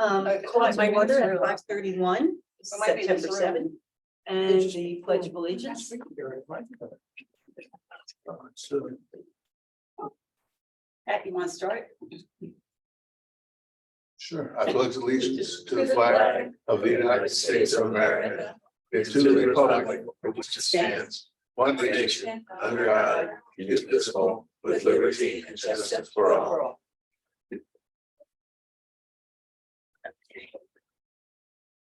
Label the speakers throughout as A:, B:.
A: My order at 5:31,
B: It might be in this
A: September
B: room.
A: 7th, and the Pledge of Allegiance. Pat, you want to start?
C: Sure. I pledge allegiance to the flag of the United States of America and to the republic for which it stands, one nation, under God, indivisible, with liberty and justice for all.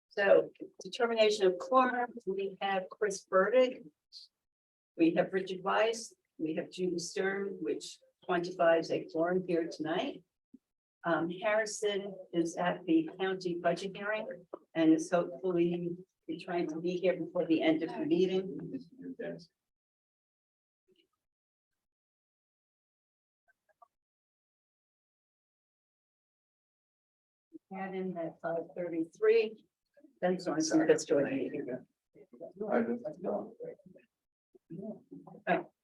A: So determination of quorum, we have Chris Burdick. We have Richard Weiss, we have Judy Stern, which quantifies a quorum here tonight. Harrison is at the county budget hearing and is hopefully trying to be here before the end of the meeting. Had him at 5:33. That's on some that's joining me.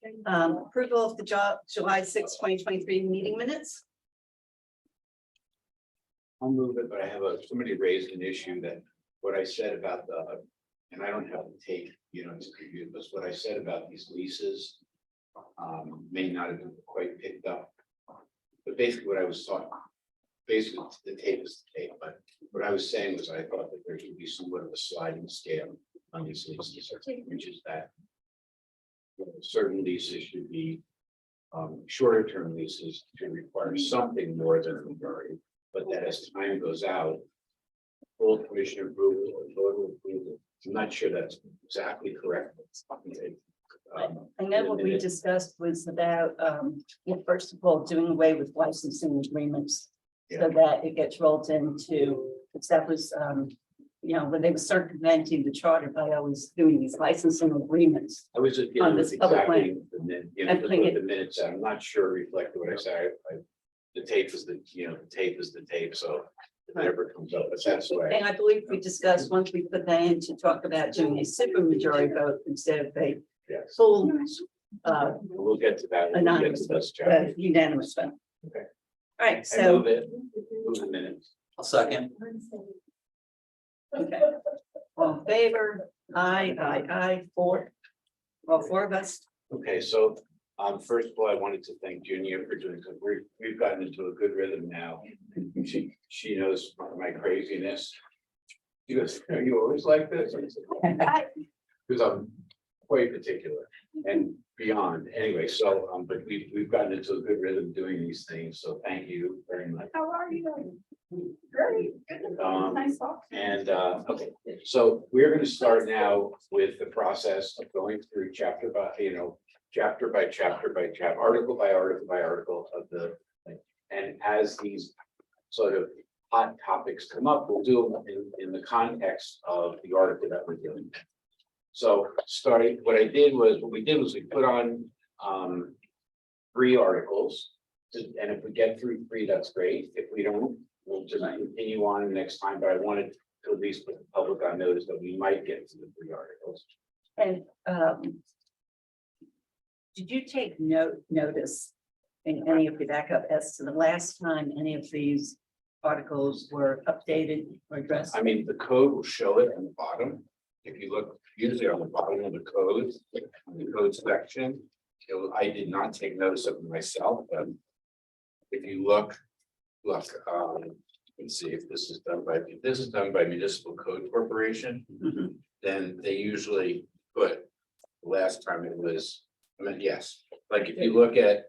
A: Approval of the July 6, 2023 meeting minutes.
D: I'll move it, but I have somebody raised an issue that what I said about and I don't have to take, to review, but what I said about these leases may not have been quite picked up. But basically what I was talking, basically the tape is the tape, but what I was saying was I thought that there should be somewhat of a sliding scale on these leases, which is that certain leases should be shorter term leases to require something more than a majority. But that as time goes out, full commission approval or total approval, I'm not sure that's exactly correct.
A: And then what we discussed was about, first of all, doing away with licensing agreements. So that it gets rolled into, because that was, when they were circumventing the charter by always doing these licensing agreements.
D: I was just
A: On
D: getting
A: this
D: with
A: public
D: exactly
A: land.
D: the minute,
A: And
D: just
A: putting
D: what
A: it-
D: the minutes, I'm not sure reflect what I said. The tape is the tape is the tape, so it never comes up, but that's why.
A: And I believe we discussed, once we put that in, to talk about doing a super majority vote instead of a
D: Yes,
A: full,
D: we'll get to that. when we get
A: anonymous
D: to this
A: vote,
D: chapter.
A: unanimous vote.
D: Okay.
A: All right,
D: I
A: so,
D: move it, move the minutes.
E: I'll second.
A: okay. All in favor? Aye, four. All four of us.
D: Okay, so, first of all, I wanted to thank Junia for doing, because we've gotten into a good rhythm now. She knows my craziness. She goes, are you always like this? Because I'm quite particular and beyond. Anyway, so, but we've gotten into a good rhythm doing these things, so thank you very much.
B: How are you? Great. Good. Nice talk.
D: And, okay, so we're gonna start now with the process of going through chapter by chapter by chapter by chapter, article by article by article of the thing. And as these sort of hot topics come up, we'll do them in the context of the article that we're doing. So what we did was we put on 3 articles. And if we get through 3, that's great. If we don't, we'll just continue on next time, but I wanted to at least put the public on notice that we might get to the 3 articles.
A: And did you take notice in any of the backup as to the last time any of these articles were updated or addressed?
D: I mean, the code will show it on the bottom. If you look usually on the bottom of the code, the code section, I did not take notice of it myself, but if you look, let's see if this is done by Municipal Code Corporation,
A: Mhm.
D: then they usually put, the last time it was, yes, like if you look at,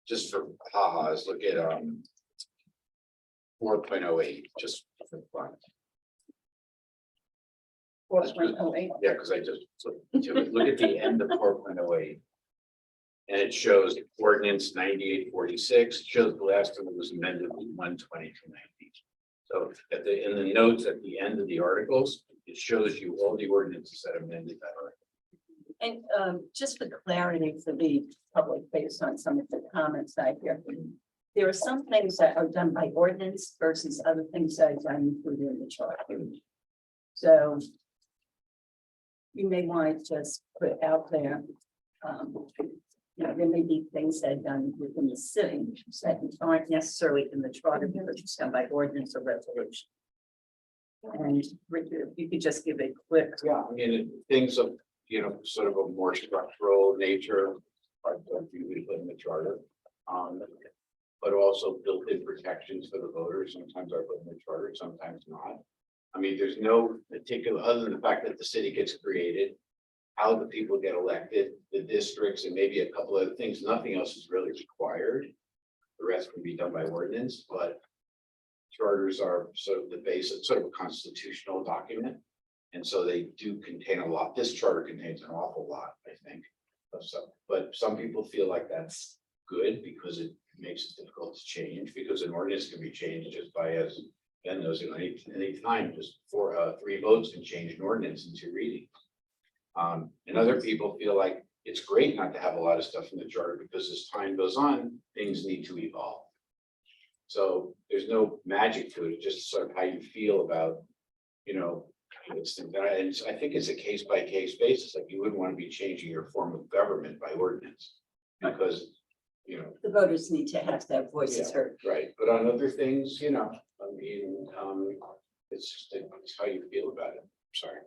D: just for ha-has, look at 4.08, just for fun.
A: 4.08.
D: Yeah, because I just, look at the end of 4.08. And it shows ordinance 9846, shows the last time it was amended was 1/22/19. So in the notes at the end of the articles, it shows you all the ordinances that amended that article.
A: And just for clarity for the public, based on some of the comments I hear, there are some things that are done by ordinance versus other things that are done included in the charter. So you may want to just put out there, there may be things that are done within the city that aren't necessarily in the charter, but it's done by ordinance or resolution. And Richard, if you could just give a quick.
D: Yeah, I mean, things of, sort of a more structural nature, like what we put in the charter. But also built-in protections for the voters. Sometimes are put in the charter, sometimes not. I mean, there's no particular, other than the fact that the city gets created, how the people get elected, the districts, and maybe a couple other things. Nothing else is really required. The rest can be done by ordinance, but charters are sort of the base, sort of a constitutional document. And so they do contain a lot. This charter contains an awful lot, I think, of stuff. But some people feel like that's good because it makes it difficult to change, because an ordinance can be changed just by, as Ben knows, at any time, just for 3 votes can change an ordinance in 2 readings. And other people feel like it's great not to have a lot of stuff in the charter, because as time goes on, things need to evolve. So there's no magic to it, it's just sort of how you feel about, it's, and I think it's a case by case basis. Like, you wouldn't want to be changing your form of government by ordinance, because,
A: The voters need to have their voices heard.
D: right, but on other things, I mean, it's how you feel about it. Sorry.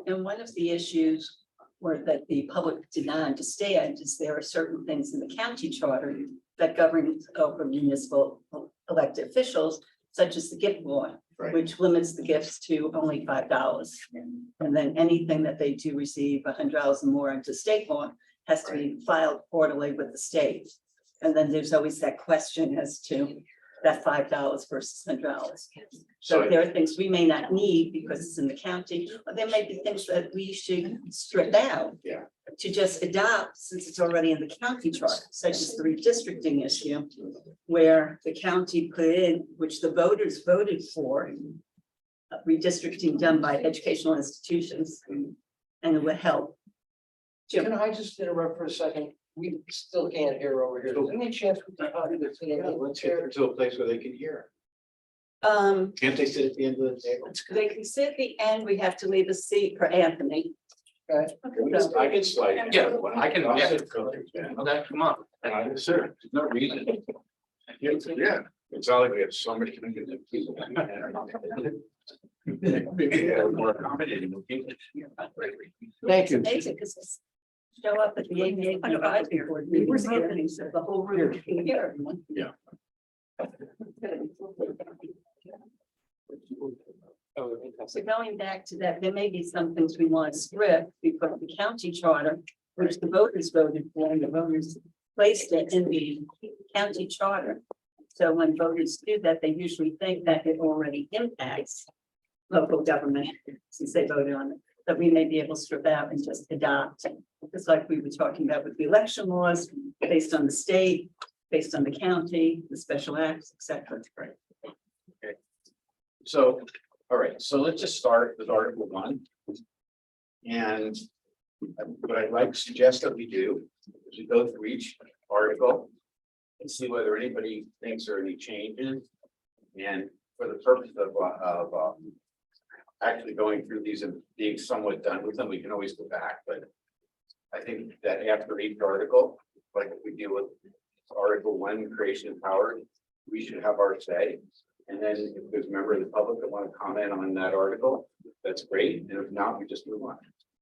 A: And one of the issues were that the public did not understand is there are certain things in the county charter that govern over municipal elected officials, such as the gift law,
D: Right.
A: which limits the gifts to only $5. And then anything that they do receive $100 or more into state law has to be filed quarterly with the state. And then there's always that question as to that $5 versus $100. So
D: So
A: there are things we may not need because it's in the county, but there may be things that we should strip out.
D: Yeah.
A: To just adopt, since it's already in the county chart, such as the redistricting issue, where the county put in, which the voters voted for. Redistricting done by educational institutions, and it would help.
B: Can
A: Jim,
B: I just interrupt for a second? We still can't hear over here. Is there any chance we can talk to the team?
D: let's get them to a place where they can hear. Can't they sit at the end of the table?
A: they can sit at the end, we have to leave a seat for Anthony.
B: Okay.
D: I can slide.
E: Yeah, I can-
D: I'll
E: yeah.
D: sit closer, yeah.
E: Okay, come on.
D: Sir, there's no reason. Yeah, it's all like we have so many people. Maybe they're more accommodating.
B: Thank you.
A: Amazing, because show up at the ABA advisory board meetings, and so the whole room can hear everyone.
D: Yeah.
A: So going back to that, there may be some things we want to strip because the county charter, which the voters voted for, and the voters placed it in the county charter. So when voters do that, they usually think that it already impacts local government, since they voted on it, that we may be able to strip out and just adopt. Just like we were talking about with the election laws, based on the state, based on the county, the special acts, et cetera.
D: So, all right, so let's just start with Article 1. And what I'd like to suggest that we do is we go through each article and see whether anybody thinks there are any changes. And for the purpose of actually going through these and being somewhat done with them, we can always go back, but I think that after each article, like if we deal with Article 1, creation of power, we should have our say. And then if there's a member of the public that want to comment on that article, that's great. And if not, we just move on.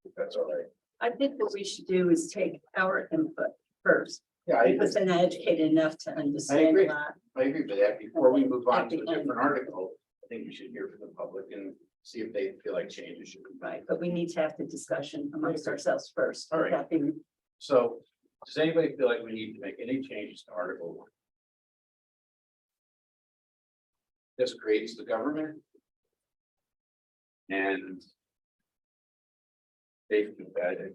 D: If that's all right.
A: I think what we should do is take our input first,
D: Yeah,
A: because they're not educated enough to understand
D: agree.
A: a lot.
D: I agree with that. Before we move on
A: At
D: to
A: the
D: a different
A: end.
D: article, I think we should hear from the public and see if they feel like changes should be made.
A: Right, but we need to have the discussion amongst ourselves first.
D: All right.
A: without being-
D: So does anybody feel like we need to make any changes to Article 1? This creates the government. And basically,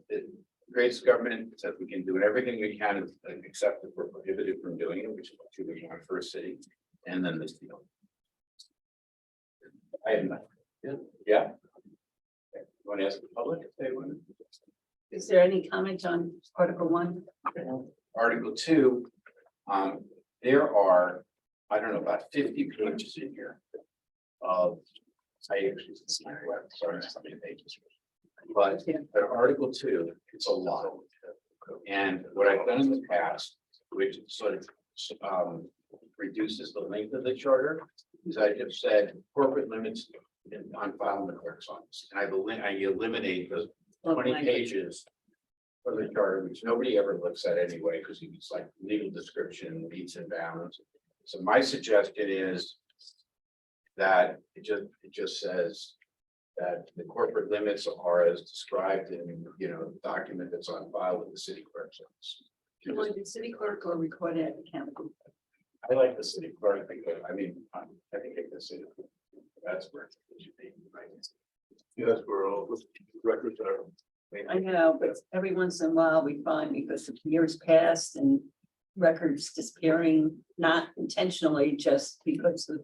D: it creates government, says we can do everything we can, except if we're prohibited from doing it, which is what you would want for a city, and then this deal. I have nothing. Yeah. Okay. You want to ask the public if they want?
A: Is there any comment on Article 1?
D: Article 2, there are, I don't know, about 50 pages in here. Of, I actually, sorry, how many pages. But Article 2, it's a lot. And what I've done in the past, which sort of reduces the length of the charter, is I just said corporate limits on file in the clerk's office, and I eliminate those
A: Well,
D: 20
A: language.
D: pages of the charter, which nobody ever looks at anyway, because it's like legal description, meets and bounds. So my suggestion is that it just says that the corporate limits are as described in, the document that's on file with the city clerk's office.
A: You want the city clerk or recorded at the county?
D: I like the city clerk, because, I think the city, that's where it should be, right?
C: That's where all the records are.
A: I know, but every once in a while we find because of years past and records disappearing, not intentionally, just because of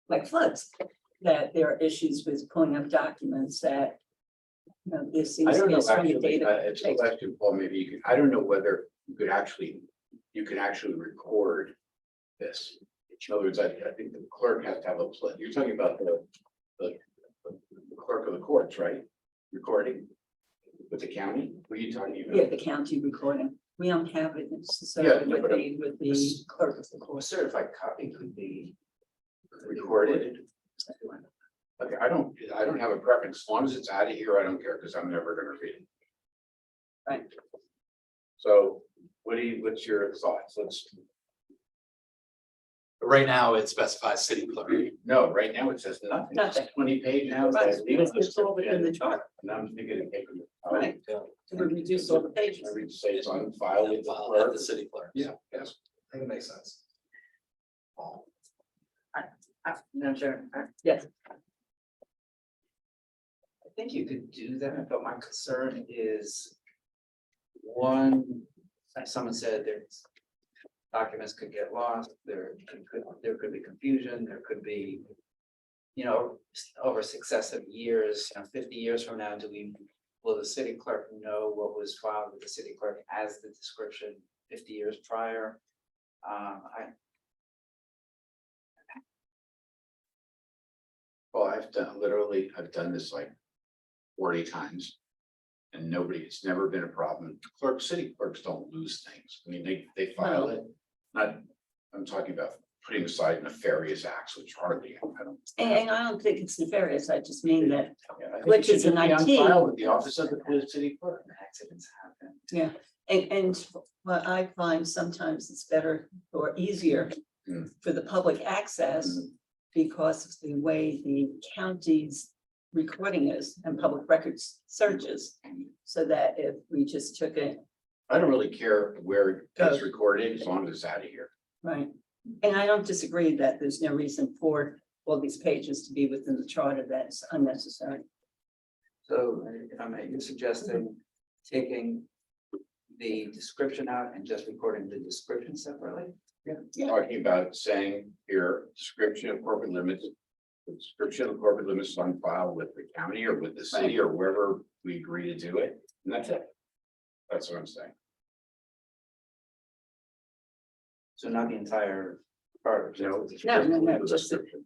A: like floods, that there are issues with pulling up documents that, there
D: I
A: seems to
D: don't
A: be
D: know,
A: a strong
D: actually,
A: data.
D: it's a question, Paul, maybe you can, I don't know whether you can actually record this. In other words, I think the clerk has to have a, you're talking about the clerk of the courts, right? Recording with the county, what are you talking about?
A: Yeah, the county recording. We don't have it
D: Yeah,
A: necessarily
D: no, but
A: with the clerk of the
D: A
A: court.
D: certified copy could be recorded. Okay, I don't have a preference, as long as it's out of here, I don't care, because I'm never gonna read it.
A: Right.
D: So, what's your thoughts?
E: Right now, it specifies city clerk.
D: No, right now it says nothing.
A: Nothing.
D: It's 20 page now.
A: Right,
D: It's legal
A: it's all within the
D: description,
A: chart,
D: And I'm thinking of taking.
A: right? To reduce all the pages.
D: I would say it's on file with the
E: File at
D: clerk.
E: the city clerk.
D: Yeah, yes.
E: I think it makes sense.
B: No, sure.
A: Yes,
F: I think you could do that, but my concern is. One, like someone said, there's. Documents could get lost, there could be confusion, there could be. Over successive years, 50 years from now, will the city clerk know what was filed with the city clerk as the description 50 years prior?
D: Well, I've done this like 40 times. And it's never been a problem. City clerks don't lose things. I mean, they file it. I'm talking about putting aside nefarious acts, which hardly, I don't.
A: and I don't think it's nefarious. I just mean that,
D: Yeah, I think
A: Which
D: it
A: is
D: should
A: an
D: just be
A: IT.
D: on file with the office of the city clerk.
F: Accidents happen.
A: yeah, and what I find sometimes it's better or easier
D: Mm.
A: for the public access because of the way the county's recording is and public records searches. So that if we just took it,
D: I don't really care where it's
A: Goes.
D: recorded, as long as it's out of here.
A: right? And I don't disagree that there's no reason for all these pages to be within the charter. That's unnecessary.
F: So if I may, you're suggesting taking the description out and just recording the description separately?
A: Yeah.
D: Talking about saying here, description of corporate limits. The description of corporate limits is on file with the county or with the city or wherever we agree to do it, and that's it. That's what I'm saying.
F: So not the entire part.
D: No,
A: No,
D: legal
A: just
D: description.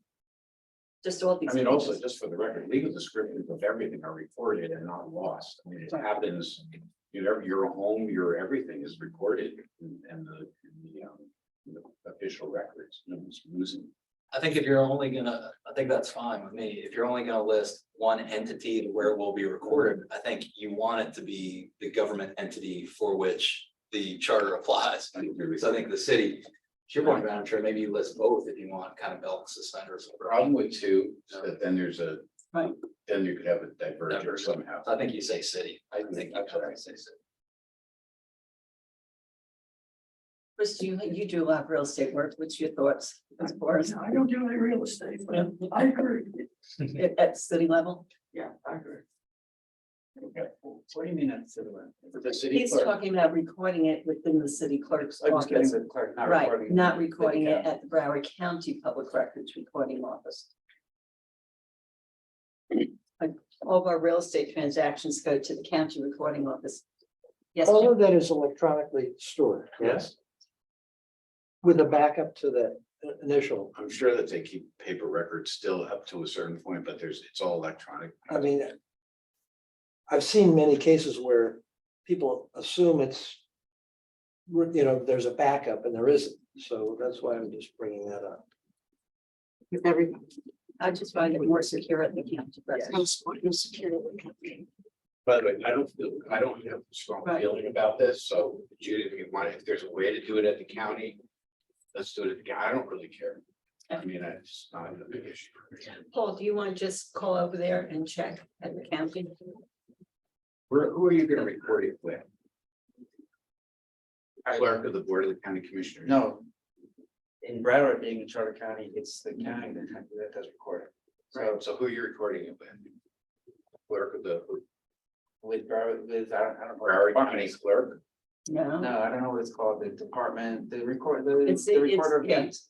A: Just all these.
D: I mean, also,
A: pages.
D: just for the record, legal descriptions of everything are recorded and not lost. I mean, it happens, your home, your everything is recorded and the official records, no one's losing.
E: I think if you're only gonna, I think that's fine with me. If you're only gonna list one entity where it will be recorded, I think you want it to be the government entity for which the charter applies. So I think the city, to your point, Madam Chair, maybe you list both if you want kind of belt and suspenders.
D: Problem with two, is that then there's
A: Right.
D: then you could have a divergence
E: Divergence.
D: somehow.
E: I think you say city. I think
D: That's what I
E: say city.
A: Chris, you do a lot of real estate work. What's your thoughts as far as
B: I don't do any real estate, but I agree.
A: at city level?
B: Yeah, I agree.
F: What do you mean at city level?
D: The city
A: He's
D: clerk,
A: talking about recording it within the city clerk's
F: I'm just getting
A: office.
F: the clerk, not
A: Right,
F: recording.
A: not recording it
F: county.
A: at the Broward County Public Records Recording Office. All of our real estate transactions go to the county recording office. Yes,
G: All
A: Jim?
G: of that is electronically stored.
D: yes,
G: With a backup to the initial.
D: I'm sure that they keep paper records still up to a certain point, but it's all electronic.
G: I mean, I've seen many cases where people assume it's, there's a backup and there isn't. So that's why I'm just bringing that up.
A: I just find it more secure at the county. residence.
D: By the way, I don't have a strong
A: Right.
D: feeling about this, so Judy, if you want, if there's a way to do it at the county. Let's do it at the county. I don't really care. I mean, it's not a big issue. for me.
A: Paul, do you want to just call over there and check at the county?
D: Who are you gonna record it with? Clerk of the Board of the County Commissioners?
F: No. In Broward being a charter county, it's the county that does record it.
D: Right, so who are you recording it with? Clerk of the
F: With Broward, with, I don't know.
D: Broward County Clerk?
A: No,
F: No, I don't know what it's called, the department, the record, the
A: It's-
F: the recorder of
A: yeah.
F: deeds.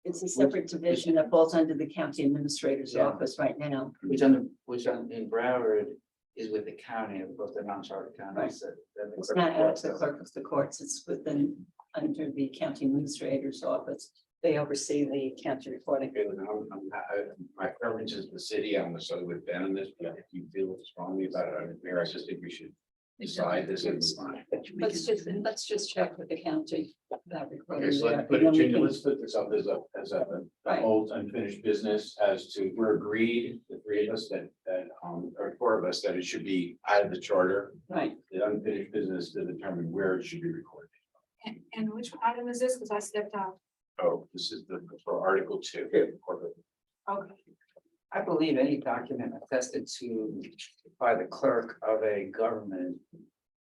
A: it's a separate division that falls under the county administrator's
F: Yeah.
A: office right now.
F: Which in Broward is with the county, as opposed to non-charter counties. that the
A: It's
F: clerk
A: not
F: of
A: at
F: courts
A: the
F: does.
A: clerk of the courts, it's within, under the county administrator's office. They oversee the county recording.
D: Okay, then my preference is the city. I'm sort of with Ben on this, but if you feel strongly about it, I'm Mayor, I just think we should decide this and move on.
A: Let's just check with the county. About recording
D: Okay, so
A: there,
D: let's put
A: and
D: it,
A: then we
D: Ginger,
A: can-
D: let's put this up as a
A: Right.
D: old unfinished business as to, we're agreed, the three of us or four of us, that it should be out of the charter.
A: Right,
D: The unfinished business to determine where it should be recorded.
H: And which item is this? Because I stepped out.
D: Oh, this is for Article 2. corporate.
H: Okay.
F: I believe any document attested to by the clerk of a government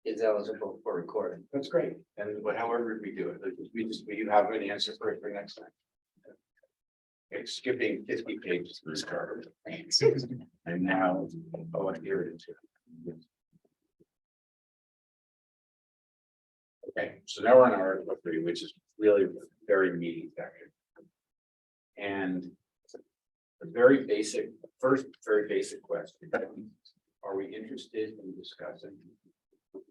F: is eligible for recording.
D: That's great. And however we do it, we have an answer for next time. Okay, skipping 50 pages through this charter. And now, oh, here it is. Okay, so now we're on Article 3, which is really very meaty section. And the first very basic question, are we interested in discussing the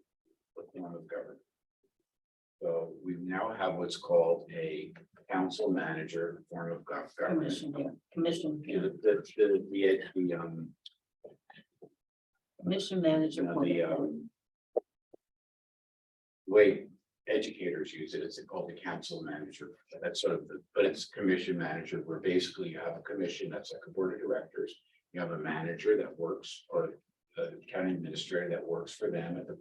D: form of government? So we now have what's called a council manager form of government.
A: commission here, commission manager.
D: Way educators use it, it's called the council manager. That's sort of but it's commission manager, where basically you have a commission that's like a board of directors. You have a manager that works, or a county administrator that works for them at the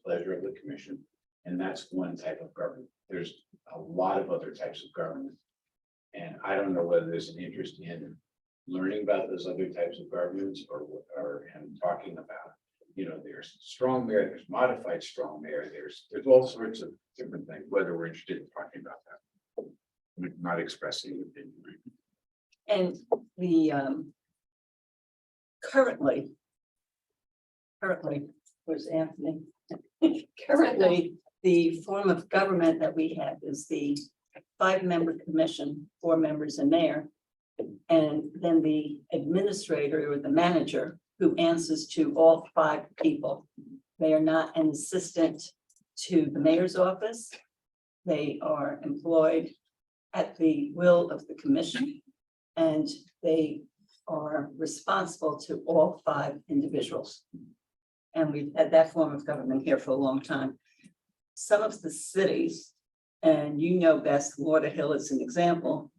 D: pleasure of the commission. And that's one type of government. There's a lot of other types of government. And I don't know whether there's an interest in learning about those other types of governments or talking about, there's strong mayor, there's modified strong mayor, there's all sorts of different things, whether we're interested in talking about that. We're not expressing an opinion.
A: And the currently was Anthony. Currently, the form of government that we have is the 5-member commission, 4 members and mayor. And then the administrator or the manager who answers to all 5 people. They are not an assistant to the mayor's office. They are employed at the will of the commission. And they are responsible to all 5 individuals. And we've had that form of government here for a long time. Some of the cities, and best, Lauderhill is an example.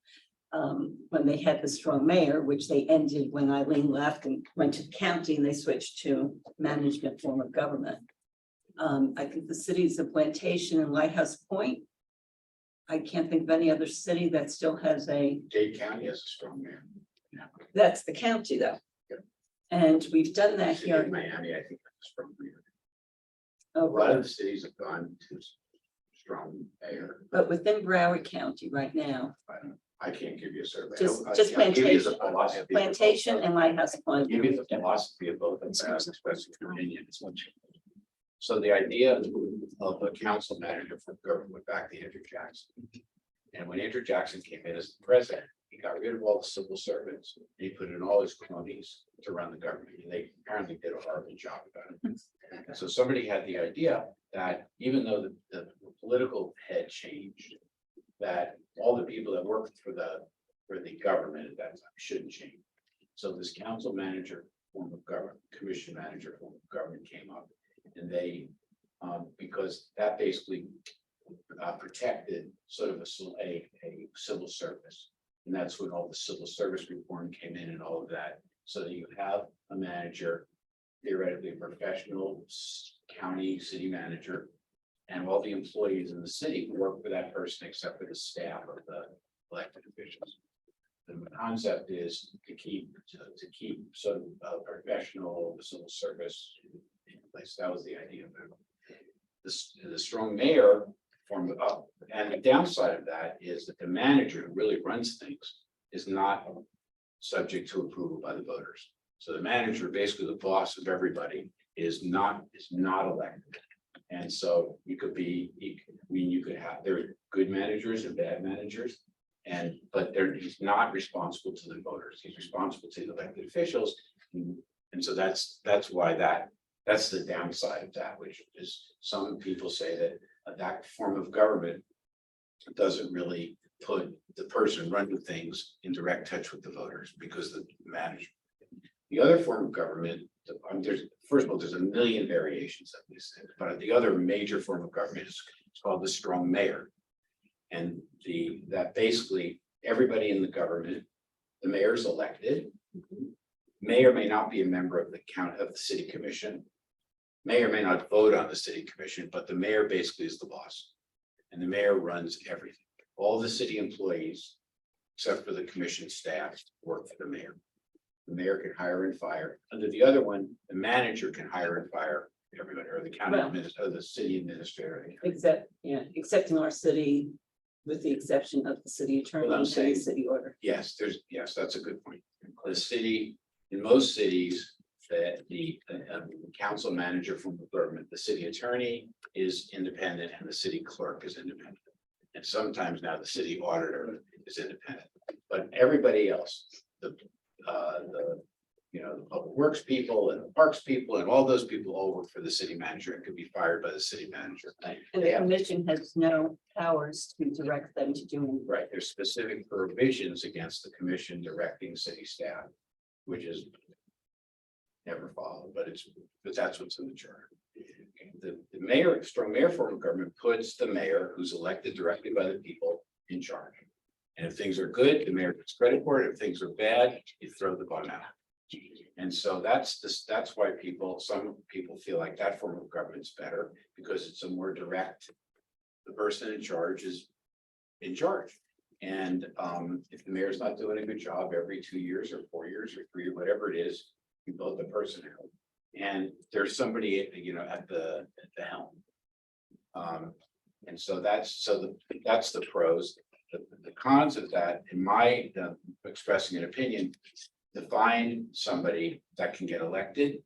A: When they had the strong mayor, which they ended when Eileen left and went to the county, and they switched to management form of government. I think the cities of Plantation and Lighthouse Point. I can't think of any other city that still has
D: Dade County has a strong mayor.
A: that's the county though. And we've done that
D: City of
A: here.
D: Miami, I think, has a strong mayor.
A: Oh,
D: A lot
A: right.
D: of the cities have gone to strong mayor.
A: But within Broward County right now,
D: I can't give you a survey.
A: Just
D: I'll give you the
A: Plantation.
D: philosophy.
A: Plantation and Lighthouse Point.
D: Give you the philosophy of both, and express your opinion. So the idea of a council manager for government went back to Andrew Jackson. And when Andrew Jackson came in as the president, he got rid of all the civil servants. He put in all his cronies to run the government, and they apparently did a horrible job about it. And so somebody had the idea that even though the political head changed, that all the people that worked for the government at that time shouldn't change. So this council manager form of government, commission manager form of government came up, and they, because that basically protected sort of a civil service. And that's when all the civil service reform came in and all of that. So that you have a manager, theoretically a professional county city manager. And all the employees in the city work for that person except for the staff of the elected officials. The concept is to keep sort of professional civil service in place. That was the idea of it. The strong mayor form up, and the downside of that is that the manager who really runs things is not subject to approval by the voters. So the manager, basically the boss of everybody, is not elected. And so you could have, there are good managers and bad managers. But he's not responsible to the voters. He's responsible to the elected officials. And so that's why that's the downside of that, which is some people say that that form of government doesn't really put the person running things in direct touch with the voters because the manager. The other form of government, first of all, there's a million variations of these things, but the other major form of government is called the strong mayor. And that basically everybody in the government, the mayor is elected, may or may not be a member of the city commission, may or may not vote on the city commission, but the mayor basically is the boss. And the mayor runs everything. All the city employees, except for the commission staff, work for the mayor. The mayor can hire and fire. Under the other one, the manager can hire and fire everybody, or the county administrator, or the city administrator.
A: Except in our city, with the exception of the city attorney
D: Well, I'm
A: and the
D: saying-
A: city order.
D: Yes, that's a good point. The city, in most cities, the council manager from the government, the city attorney is independent and the city clerk is independent. And sometimes now the city auditor is independent, but everybody else, the public works people and the parks people and all those people all work for the city manager and could be fired by the city manager.
A: And the commission has no powers to direct them to do anything.
D: Right, there's specific provisions against the commission directing city staff, which is never followed, but that's what's in the charter. The mayor, strong mayor form of government puts the mayor, who's elected directly by the people, in charge. And if things are good, the mayor gets credit for it. If things are bad, you throw the bun out. And so that's why some people feel like that form of government's better, because it's a more direct, the person in charge is in charge. And if the mayor's not doing a good job every 2 years or 4 years or 3, whatever it is, you vote the person out. And there's somebody, at the helm. And so that's the pros. The cons of that, in my expressing an opinion, define somebody that can get elected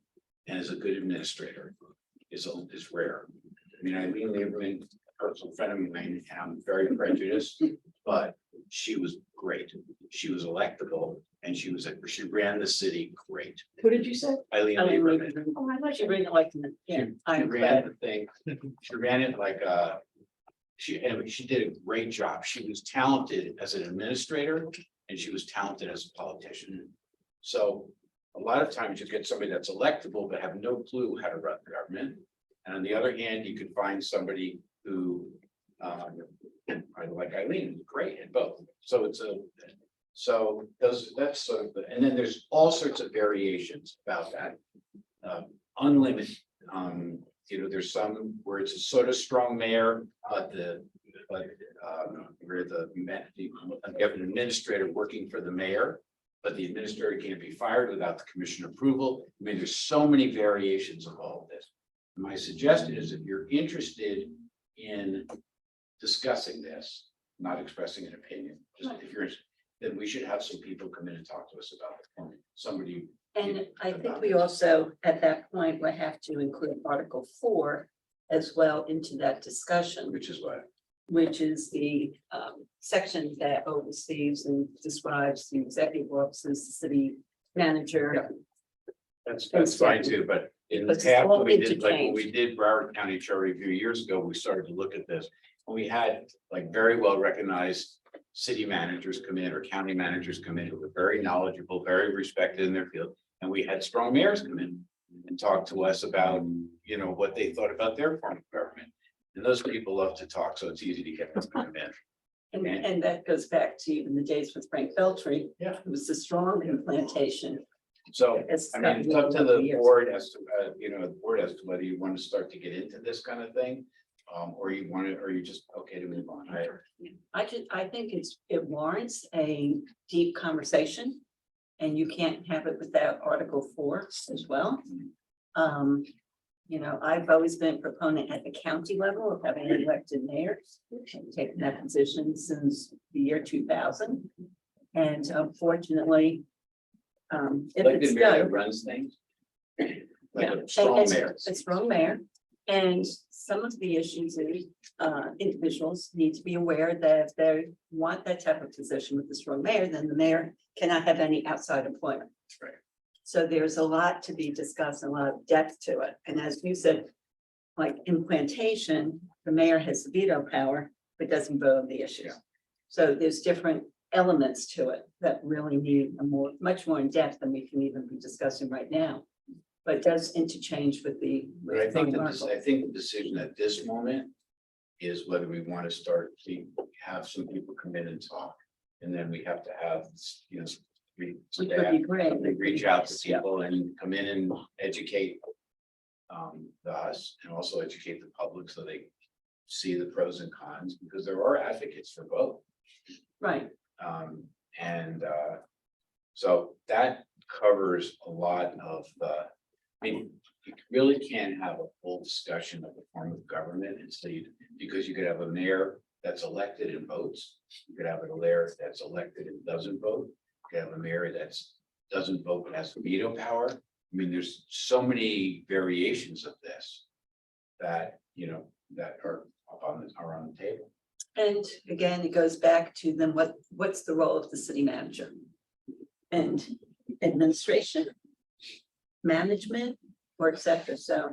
D: and is a good administrator is rare. I mean, Eileen Lieberman, a personal friend of mine, and I'm very prejudiced, but she was great. She was electable and she ran the city great.
A: Who did you say?
D: Eileen
A: Eileen
D: Lieberman.
A: Lieberman. Oh, I thought you ran it like, yeah,
D: She
A: I'm
D: ran
A: glad.
D: the thing, she ran it like she did a great job. She was talented as an administrator and she was talented as a politician. So a lot of times you get somebody that's electable but have no clue how to run the government. And on the other hand, you could find somebody who like Eileen, who's great at both. So that's sort of and then there's all sorts of variations about that. Unlimited. There's some where it's a sort of strong mayor, but where you have an administrator working for the mayor, but the administrator can't be fired without the commission approval. I mean, there's so many variations of all of this. My suggestion is if you're interested in discussing this, not expressing an opinion, just if you're, then we should have some people come in and talk to us about it. Somebody.
A: And I think we also, at that point, will have to include Article 4 as well into that discussion,
D: Which is what?
A: which is the section that oversees and describes the executive offices, the city manager.
D: That's fine too, but in the
A: Because it's
D: past,
A: all
D: when we did, like, when
A: interchanged.
D: we did Broward County Charter Review years ago, we started to look at this. And we had like very well recognized city managers come in or county managers come in who were very knowledgeable, very respected in their field. And we had strong mayors come in and talk to us about, what they thought about their form of government. And those people love to talk, so it's easy to get them to come in.
A: And that goes back to even the days with Frank Feltry.
D: Yeah.
A: It was a strong implantation.
D: So,
A: It's
D: I mean, it's up to
A: gotten over
D: the
A: years.
D: board as to, the board as to whether you want to start to get into this kind of thing. Or you want to, or you just okay to move on.
A: I think it warrants a deep conversation. And you can't have it without Article 4 as well. I've always been a proponent at the county level of having an elected mayor. I've taken that position since the year 2000. And unfortunately, if
D: Like
A: it's
D: the mayor that
A: done,
D: runs things. Like
A: yeah,
D: a strong
A: and
D: mayor.
A: a strong mayor. And some of the issues is, individuals need to be aware that if they want that type of position with the strong mayor, then the mayor cannot have any outside employment.
D: Right.
A: So there's a lot to be discussed, a lot of depth to it. And as you said, like implantation, the mayor has the veto power, but doesn't vote on the issues.
D: Yeah.
A: So there's different elements to it that really need much more in depth than we can even be discussing right now. But it does interchange with the.
D: But I think
A: article.
D: the decision at this moment is whether we want to start to have some people come in and talk. And then we have to have,
A: Which would be great.
D: somebody reach out to
A: Yeah.
D: people and come in and educate us and also educate the public so they see the pros and cons, because there are advocates for both.
A: Right,
D: So that covers a lot of you really can't have a full discussion of the form of government because you could have a mayor that's elected and votes. You could have a mayor that's elected and doesn't vote. You could have a mayor that's doesn't vote but has veto power. I mean, there's so many variations of this that, that are on the table.
A: and again, it goes back to then what's the role of the city manager? And administration, management, or et cetera, so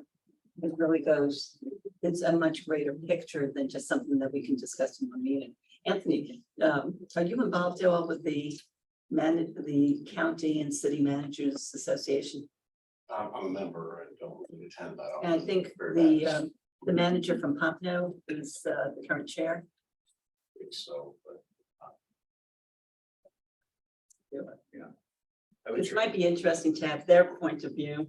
A: it really goes, it's a much greater picture than just something that we can discuss in one meeting. Anthony, are you involved at all with the county and city managers association?
C: I'm a member, I don't really attend that.
A: And I think the manager from Pompano is the current chair.
C: So, but
A: Which might be interesting to have their point of view.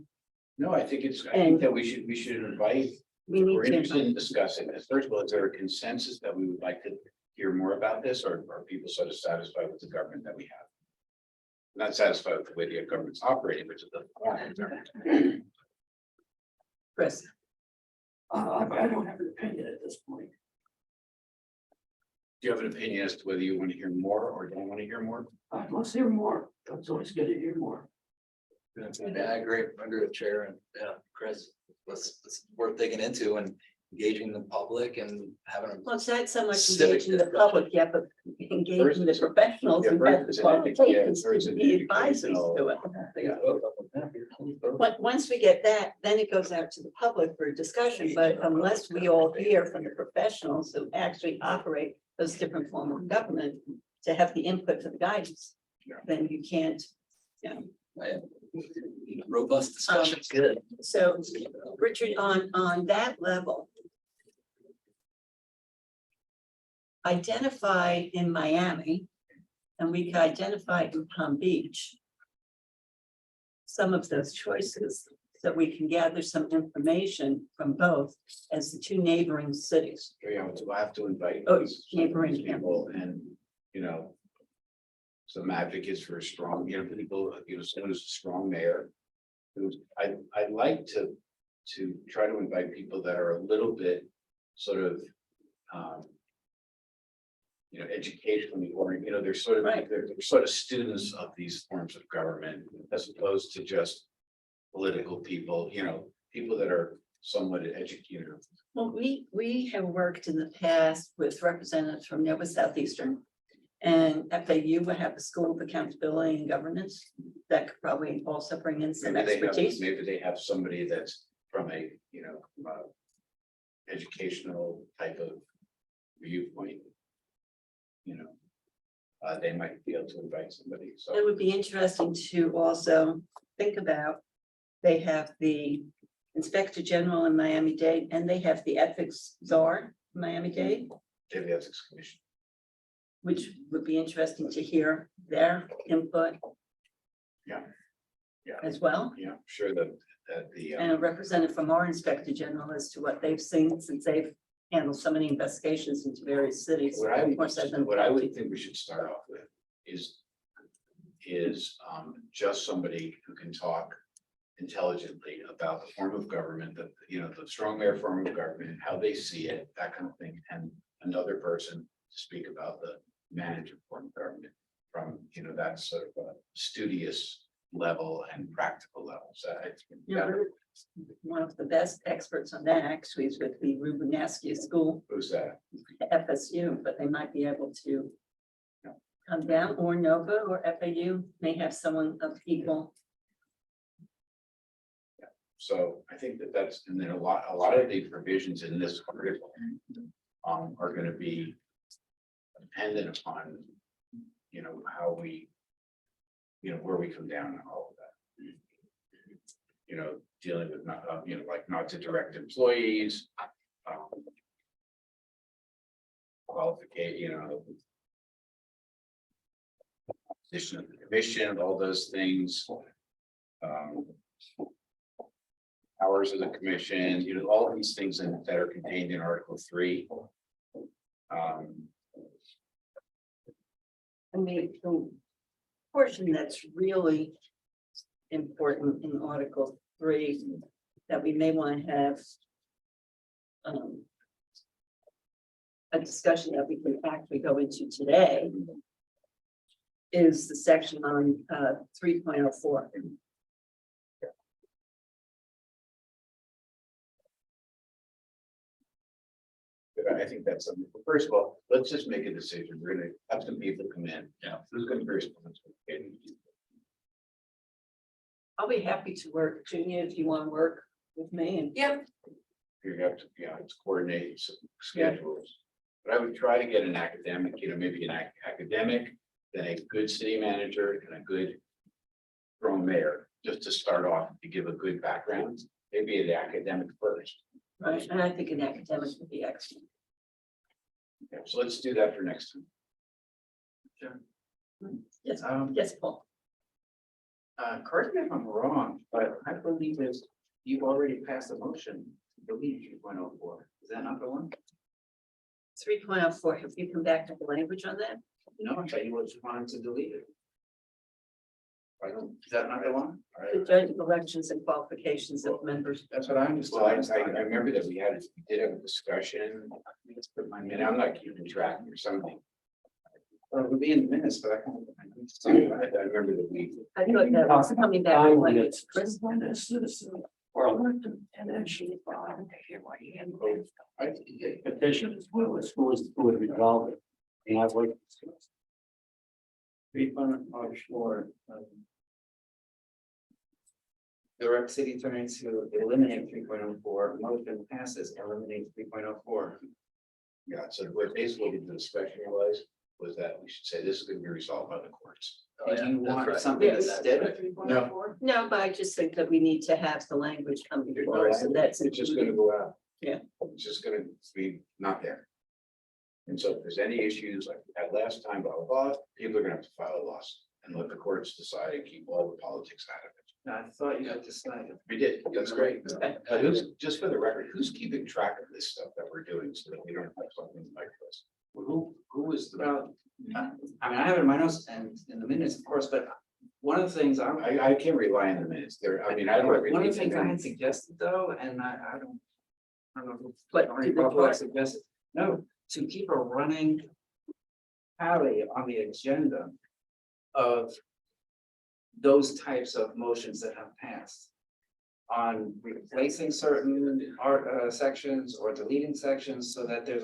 D: No, I think
A: And-
D: that we should invite,
A: We
D: if
A: need
D: we're interested
A: to,
D: in discussing this. First of all, is there a consensus that we would like to hear more about this, or are people sort of satisfied with the government that we have? Not satisfied with the way the government's operating, which is the form of government.
A: Chris,
B: I don't have an opinion at this point.
D: Do you have an opinion as to whether you want to hear more or don't want to hear more?
B: Let's hear more. It's always good to hear more.
E: Yeah, I agree with Chair and Chris, it's worth digging into and engaging the public and having.
A: well, it's not so much
E: Civic
A: engaging the public yet, but engaging the professionals
D: Yeah,
A: who
D: first
A: have the
D: it's an education-
A: qualifications
D: first
A: to
D: it's
A: be
D: an
A: advisors
D: educational-
A: to it.
E: But
A: Once we get that, then it goes out to the public for discussion, but unless we all hear from the professionals who actually operate those different forms of government to have the input for the guidance, then you can't,
E: robust discussion's good.
A: So, Richard, on that level. Identify in Miami, and we could identify in Palm Beach. Some of those choices, so we can gather some information from both as the two neighboring cities.
D: So I have to invite.
A: Oh,
D: these
A: neighboring
D: people and, some advocates for a strong, people, someone who's a strong mayor. I'd like to try to invite people that are a little bit sort of, educationally oriented, they're sort of,
A: Right.
D: they're sort of students of these forms of government as opposed to just political people, people that are somewhat educated.
A: Well, we have worked in the past with representatives from Nova Southeastern. And FAU will have a school of accountability and governance that could probably also bring in some expertise.
D: Maybe they have somebody that's from a, educational type of viewpoint. They might be able to invite somebody,
A: It
D: so.
A: would be interesting to also think about, they have the Inspector General in Miami-Dade, and they have the Ethics Czar in Miami-Dade.
D: Maybe the ethics commission.
A: which would be interesting to hear their input.
D: Yeah. Yeah.
A: As well,
D: Yeah, sure that the.
A: and a representative from our Inspector General as to what they've seen since they've handled so many investigations into various cities.
D: What I
A: Of course, I've been-
D: what I would think we should start off with is just somebody who can talk intelligently about the form of government, that, you know, the strong mayor form of government, how they see it, that kind of thing, and another person to speak about the manager form of government from, you know, that sort of a studious level and practical level. So I think
A: You know, one of the best experts on that actually is with the Ruben Askew School,
D: who's that?
A: FSU, but they might be able to come down, or Nova or FAU may have someone of equal.
D: So I think that that's, and then a lot of the provisions in this article are gonna be dependent upon, you know, how we, you know, where we come down on all of that. You know, dealing with not, you know, like not to direct employees. Qualificate, you know. Position of the commission, all those things. Powers of the commission, you know, all of these things that are contained in Article 3.
A: And the portion that's really important in Article 3 that we may want to have a discussion that we can actually go into today is the section on 3.04.
D: But I think that's something, first of all, let's just make a decision. We're gonna have some people come in.
E: Yeah.
D: Who's gonna be responsible? Okay.
A: I'll be happy to work, Junior, if you want to work with me and.
H: Yep.
D: You have to, yeah, it's coordinate some schedules. But I would try to get an academic, you know, maybe an academic, then a good city manager and a good strong mayor, just to start off, to give a good background, maybe an academic first.
A: Right, and I think an academic would be excellent.
D: Okay, so let's do that for next time.
A: Yes,
F: Um,
A: yes, Paul.
F: Correct me if I'm wrong, but I believe there's, you've already passed a motion to delete 3.04. Is that not the one?
A: 3.04, have you come back to the language on that?
F: No, I thought you were just wanting to delete it. Is that not the one?
A: The joint elections and qualifications of members.
F: That's what I
D: Well, I
F: understood.
D: remember that we did have a discussion, and I'm not keeping track or something.
F: Well, it would be in the minutes, but I can't.
D: I remember that we,
A: I thought that was coming back. to language. Chris?
I: Petition as well as who would resolve it. And I've worked. 3.04.
F: Direct city attorney to eliminate 3.04, motion passes, eliminate 3.04.
D: yeah, so what basically the discussion was that we should say this is gonna be resolved by the courts.
E: Oh,
F: Do
E: yeah,
F: you
E: that's
F: want
E: right.
F: something
A: Yes.
F: instead of 3.04?
A: No, but I just think that we need to have the language come before us, and that's.
D: It's just gonna go out.
A: Yeah.
D: It's just gonna be not there. And so if there's any issues like we had last time, blah, blah, blah, people are gonna have to file a lawsuit and let the courts decide and keep all the politics out of it.
F: I thought you had decided.
D: We did, that's great.
A: Okay.
D: Who's, just for the record, who's keeping track of this stuff that we're doing so that we don't have something like this? Who was the,
F: Well, I mean, I have it in my notes and in the minutes, of course, but one of the things
D: I can't rely on the minutes there. I mean, I don't.
F: One of the things I had suggested though, and I don't know. Who
A: What,
F: already
A: to the
F: brought what I
A: court?
F: suggested, no, to keep a running tally on the agenda of those types of motions that have passed on replacing certain sections or deleting sections so that there's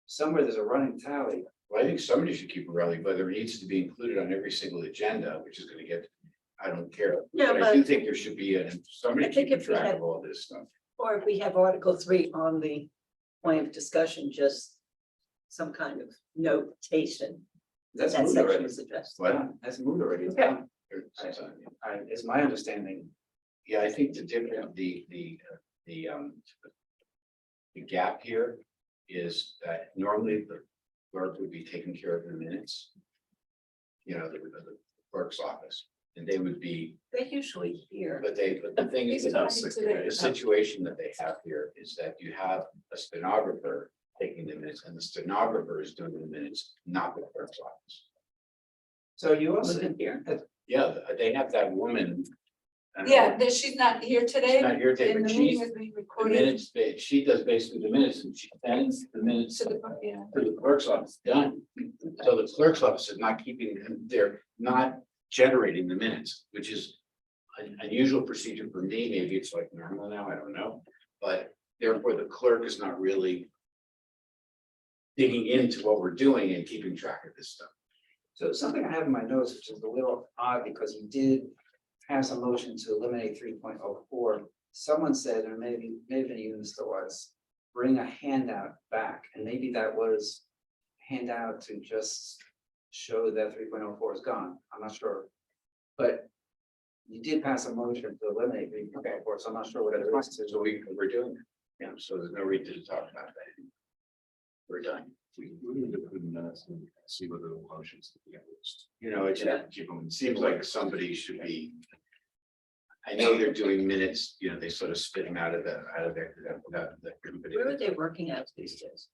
F: somewhere there's a running tally.
D: Well, I think somebody should keep a rally, whether it needs to be included on every single agenda, which is gonna get, I don't care.
A: Yeah,
D: But I do
A: but-
D: think there should be, somebody
A: I think
D: keeping
A: if we
D: track
A: had-
D: of all this stuff.
A: Or if we have Article 3 on the point of discussion, just some kind of notation.
F: That's
A: That
F: moved
A: section
F: already.
A: is addressed.
D: But
F: That's moved already. It's
A: Okay.
F: done. It's my understanding.
D: yeah, I think the different, the gap here is that normally clerk would be taking care of the minutes. You know, the clerk's office, and they would be,
A: They're usually here.
D: but the thing is, the situation that they have here is that you have a stenographer taking the minutes, and the stenographer is doing the minutes, not the clerk's office.
F: So you also,
A: Wasn't here.
D: Yeah, they have that woman. I don't know,
H: Yeah, that she's not here today.
D: She's not here today,
H: and
D: but
H: the meeting
D: she's-
H: is being
D: The
H: recorded.
D: minutes, she does basically the minutes, and she sends the minutes
H: To the, yeah.
D: to the clerk's office, done. So the clerk's office is not keeping, they're not generating the minutes, which is an unusual procedure for me, maybe it's like normal now, I don't know. But therefore, the clerk is not really digging into what we're doing and keeping track of this stuff.
F: so something I have in my notes, which is a little odd, because you did pass a motion to eliminate 3.04. Someone said, or maybe you Mr. was, bring a handout back, and maybe that was handout to just show that 3.04 is gone, I'm not sure. But you did pass a motion to eliminate 3.04, so I'm not sure what it is.
D: So we're doing it, yeah, so there's no reason to talk about that. We're done.
C: We need to put in minutes and see whether the motions.
D: You know, it seems like somebody should be. I know they're doing minutes, you know, they sort of spit them out of their, the company.
A: Where are they working out these days?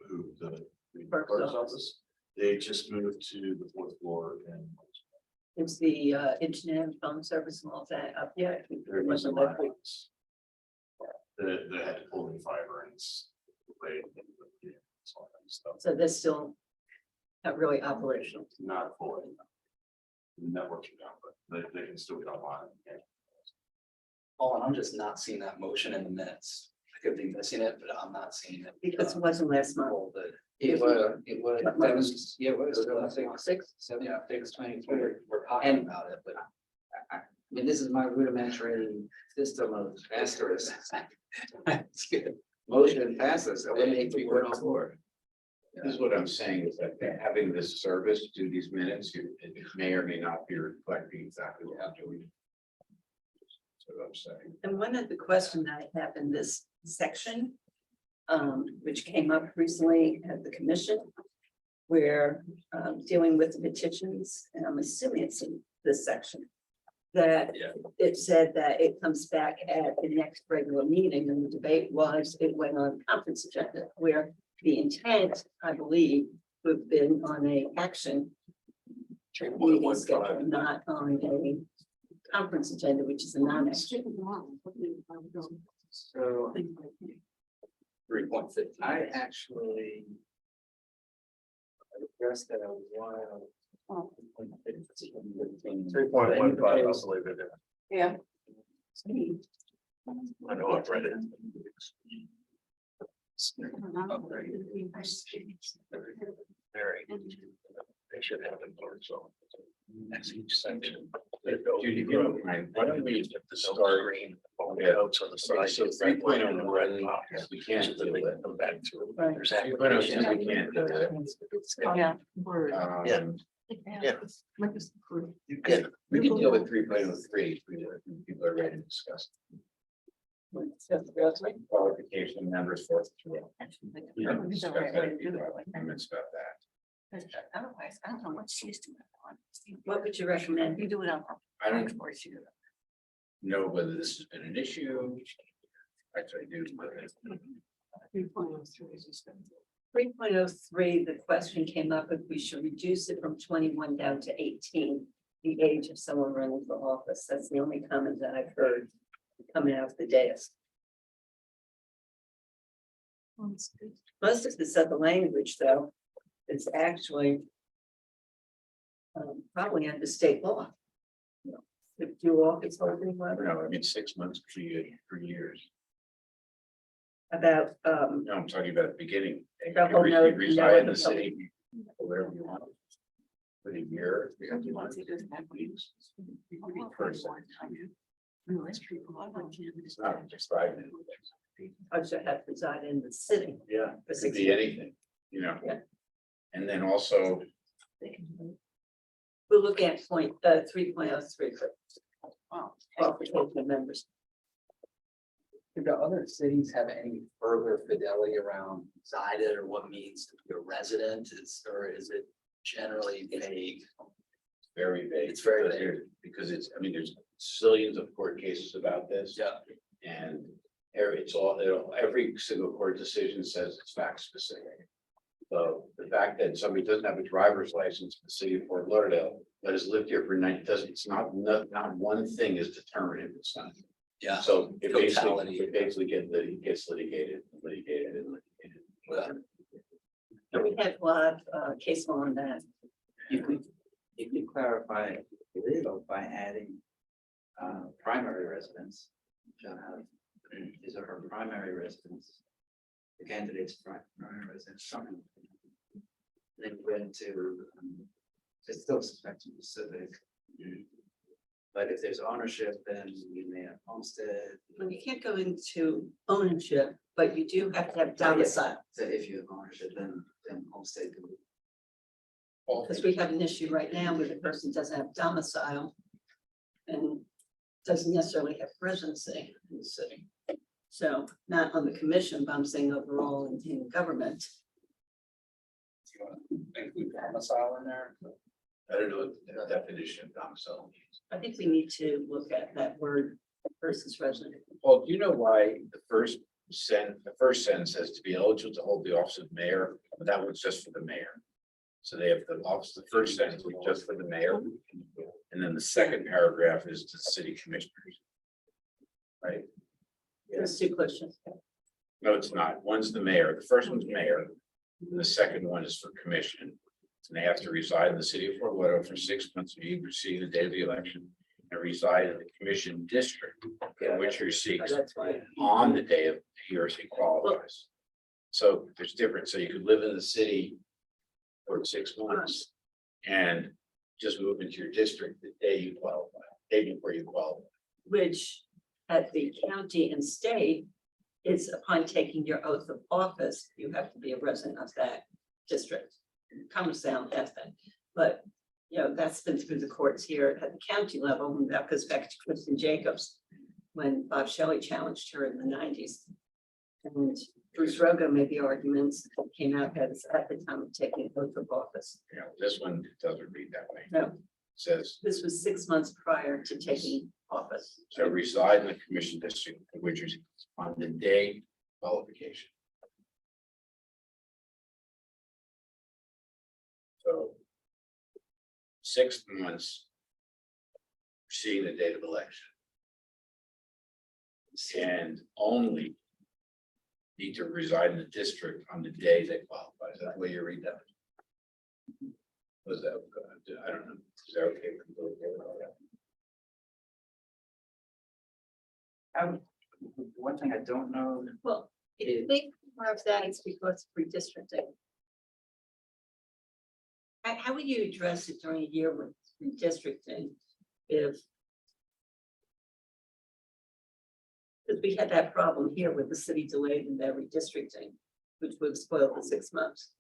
C: Who, the
A: Clerk's office.
C: They just moved to the fourth floor and.
A: Is the internet and phone service and all that up yet?
C: There was a lot. They had to pull in fiber and it's.
A: So they're still not really operational.
C: Not fully. Networking down, but they can still get online.
E: Oh, and I'm just not seeing that motion in the minutes. I could be missing it, but I'm not seeing it.
A: Because it wasn't last month.
E: All the-
F: That was, yeah, it was, I think,
A: Six?
F: 7,
E: Yeah.
F: 6/23.
E: We're talking
F: And-
E: about it, but
F: I mean, this is my rudimentary system of asterisks.
E: it's good.
F: Motion passes, eliminate 3.04.
D: This is what I'm saying is that having this service do these minutes, it may or may not be reflecting exactly what I'm doing. That's what I'm saying.
A: And one of the questions I have in this section, which came up recently at the commission, where dealing with the petitions, and I'm assuming it's in this section, that
E: Yeah.
A: it said that it comes back at the next regular meeting, and the debate was, it went on conference agenda, where the intent, I believe, would have been on a action meeting schedule, not on a conference agenda, which is a non-action.
F: So
E: 3.15.
F: I actually addressed that a while.
C: 3.15, I believe it.
A: Yeah.
C: I know I've read it. Very. They should have it for so. That's each section.
D: Judy, if you don't mind, why don't we start
C: Green. Notes on the side.
D: So 3.0, we can't do it.
C: Come back to it.
A: Right.
C: There's
D: 3.02, we can't do it.
A: Yeah.
C: Yeah. Yeah. You can.
D: We can deal with 3.03 if people are ready to discuss. Qualification members for. You know, discuss that if people have comments about that.
A: Otherwise, I don't know what she's doing. What would you recommend? You do it on.
D: I don't know whether this has been an issue. Actually, I do. but-
A: 3.03, the question came up if we should reduce it from 21 down to 18, the age of someone running for office. That's the only comment that I've heard coming out of the dais. Most of this other language, though, is actually probably under state law. If you office holding level
D: No, I mean, 6 months, 3 years.
A: about,
D: No, I'm talking about the beginning.
A: The whole no-
D: You reside in
A: no-
D: the city, wherever you want. For a year. Person. It's not prescribed.
A: I should have resided in the city.
D: Yeah,
A: For
D: it could
A: 6
D: be
A: years.
D: anything, you know.
A: Yeah.
D: And then also,
A: We'll look at point 3.03 for qualification of members.
E: Do the other cities have any further fidelity around resided or what means to be a resident? Or is it generally vague?
D: Very vague.
E: It's very
D: because
E: vague.
D: Because it's, I mean, there's zillions of court cases about this.
E: Yeah.
D: And every single court decision says it's fact specific. So the fact that somebody doesn't have a driver's license in the city of Fort Lauderdale, but has lived here for 9 doesn't, it's not one thing is determinative, it's not.
E: Yeah.
D: So it
E: Totality.
D: basically gets litigated.
E: Yeah.
A: And we had a lot of case law on that.
F: You could clarify it though, by adding primary residence. Shall have his or her primary residence. The candidate's primary residence, something. Then went into, it's still spectrum specific. But if there's ownership, then you may have homestead.
A: Well, you can't go into ownership, but you do have to have domicile.
F: So if you have ownership, then homestead can be.
A: Because we have an issue right now where the person doesn't have domicile. And doesn't necessarily have residency in the city. So not on the commission, but I'm saying overall in government.
E: Do you want to include domicile in there?
D: I don't know what the definition of domicile means.
A: I think we need to look at that word versus resident.
D: Well, do you know why the first sentence says to be eligible to hold the office of mayor, but that one's just for the mayor. So they have the office, the first sentence was just for the mayor. And then the second paragraph is to city commissioners. Right?
A: There's two questions.
D: No, it's not. One's the mayor. The first one's mayor. The second one is for commission. And they have to reside in the city of Fort Lauderdale for 6 months immediately preceding the day of the election and reside in the commission district in which he seeks
A: That's why.
D: on the day of he or she qualifies. So there's different. So you could live in the city for 6 months and just move into your district the day you qualify, day before you qualify.
A: Which at the county and state is upon taking your oath of office, you have to be a resident of that district. Commerce Sound has that, but you know, that's been through the courts here at the county level, and that goes back to Kristen Jacobs. When Bob Shelley challenged her in the 90s. And Bruce Rogo made the arguments that came out at the time of taking oath of office.
D: You know, this one doesn't read that way.
A: No,
D: It says,
A: this was 6 months prior to taking office.
D: shall reside in the commission district, which is on the day qualification. So 6 months preceding the date of election. And only need to reside in the district on the day they qualify. Is that the way you read that? Was that, I don't know, is that okay?
F: One thing I don't know,
A: Well, if you think more of that, it's because of redistricting. How would you address it during a year with redistricting if? Because we had that problem here with the city delayed in their redistricting, which would have spoiled the 6 months.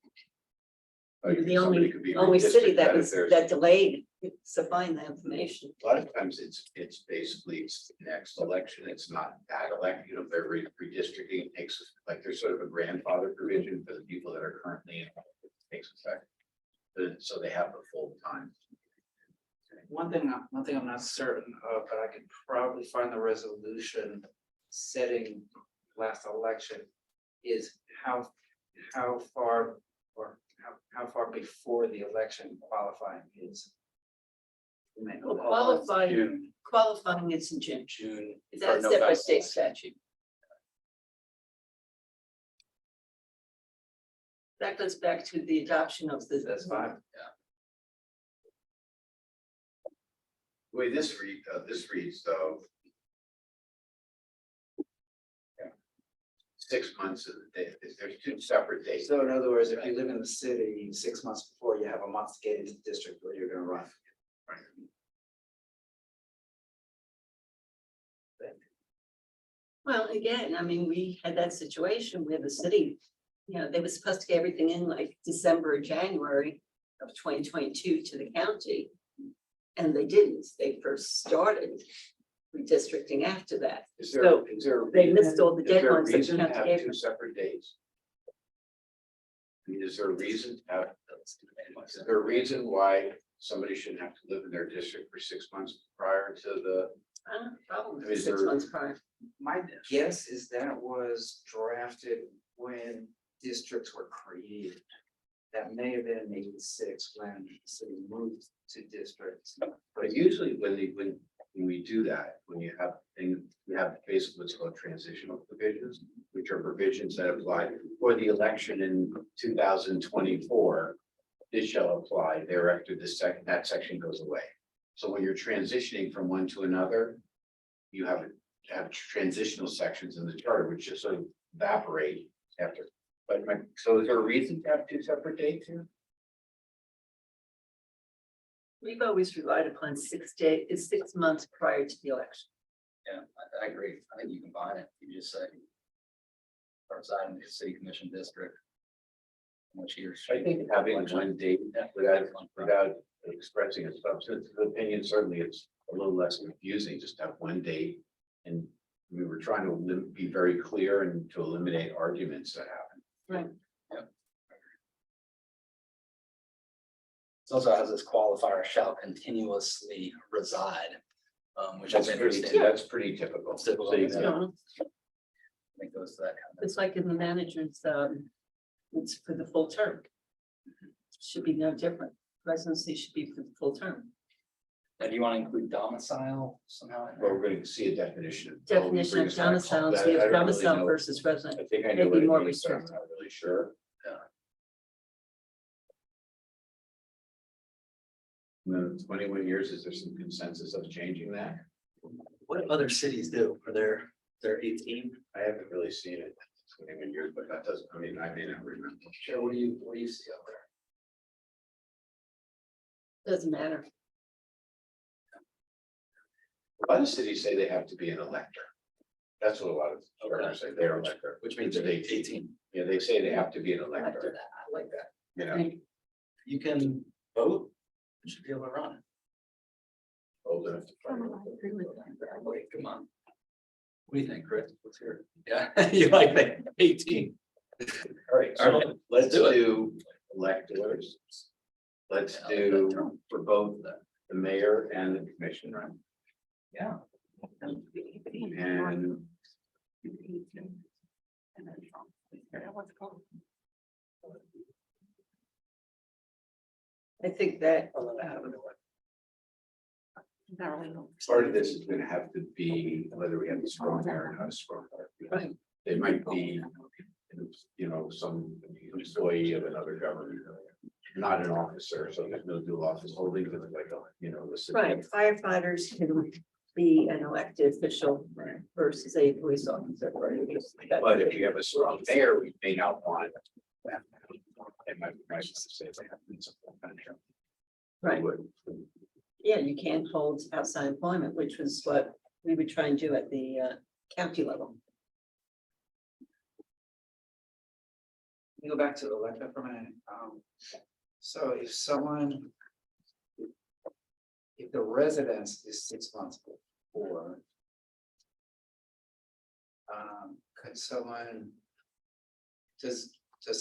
A: We were the only city that was, that delayed supplying the information.
D: A lot of times it's basically it's the next election. It's not that election, you know, they're redistricting. It takes, like, there's sort of a grandfather provision for the people that are currently in, it takes effect. So they have the full time.
F: one thing I'm not certain of, but I could probably find the resolution setting last election is how far or how far before the election qualifying is. You may know
A: Well,
F: that.
A: qualifying is in June.
E: June.
A: That's
E: or
A: set by
E: November.
A: state statute. That goes back to the adoption of the.
F: That's fine.
D: The way this reads though. Yeah. 6 months of the day, there's 2 separate days.
F: So in other words, if you live in the city 6 months before, you have a month to get into the district where you're gonna run.
D: Right.
A: Well, again, I mean, we had that situation where the city, you know, they were supposed to get everything in like December or January of 2022 to the county. And they didn't. They first started redistricting after that.
D: Is
A: So
D: there?
A: they missed all the
D: is there a
A: deadlines that
D: reason to
A: county
D: have
A: gave
D: two
A: them.
D: separate dates? I mean, is there a reason, is there a reason why somebody shouldn't have to live in their district for 6 months prior to the?
A: Problem
D: Is
A: 6
D: there-
A: months prior.
F: My guess is that was drafted when districts were created. That may have been in '86 when the city moved to districts.
D: But usually when we do that, when you have things, we have basically what's called transitional provisions, which are provisions that apply for the election in 2024. This shall apply thereafter, that section goes away. So when you're transitioning from one to another, you have transitional sections in the charter, which just sort of evaporate after. So is there a reason to have two separate dates here?
A: We've always relied upon 6 months prior to the election.
E: Yeah, I agree. I think you combine it. You just say. Outside in the city commission district. Which years.
D: I think having one date without expressing a substance of opinion, certainly it's a little less confusing, just have one date. And we were trying to be very clear and to eliminate arguments that happen.
A: Right.
E: It also has this qualifier shall continuously reside. Which is interesting.
D: That's pretty typical.
E: Typical,
D: So you
E: yeah.
D: can-
E: I think goes to that kind of.
A: It's like in the manager's, it's for the full term. Should be no different. Residency should be for the full term.
E: And do you want to include domicile somehow?
D: Well, we're going to see a definition.
A: Definition of domicile, so you have domicile versus resident.
D: I think I know
A: maybe
D: what it
A: more
D: means, but I'm
A: restrictive.
D: not really sure. In the 21 years, is there some consensus of changing that?
E: What do other cities do? Are there 18?
D: I haven't really seen it in 21 years, but that doesn't, I mean, I may not remember.
E: Sure, what do you see out there?
A: Doesn't matter.
D: A lot of cities say they have to be an elector. That's what a lot of charters say, they're elector.
E: Which means
D: They're
E: they're 18.
D: Yeah, they say they have to be an
A: After
D: elector,
A: that, I like that.
D: you know,
A: Right.
E: You can vote, you should be able to run.
D: old enough to.
A: I agree with that.
E: Wait, come on. What do you think, Chris? Let's hear it. Yeah, you like that, 18.
D: All right,
E: All right,
D: so let's
E: do it.
D: do electors. Let's do for both the mayor and the commission, right?
E: Yeah.
D: And
A: I think that.
D: part of this is gonna have to be whether we have a strong mayor or not a strong mayor.
A: Right.
D: They might be, you know, some employee of another government, not an officer, so there's no dual office holding, but like, you know, the city.
A: Right, firefighters can be an elected official
D: Right.
A: versus a police officer.
D: But if you have a strong mayor, we may not want that. It might be nice to say they have been some kind of.
A: Right,
D: Would.
A: yeah, you can't hold outside employment, which was what we would try and do at the county level.
F: You go back to the elected for a minute. So if someone. If the residence is 6 months before. Could someone? Does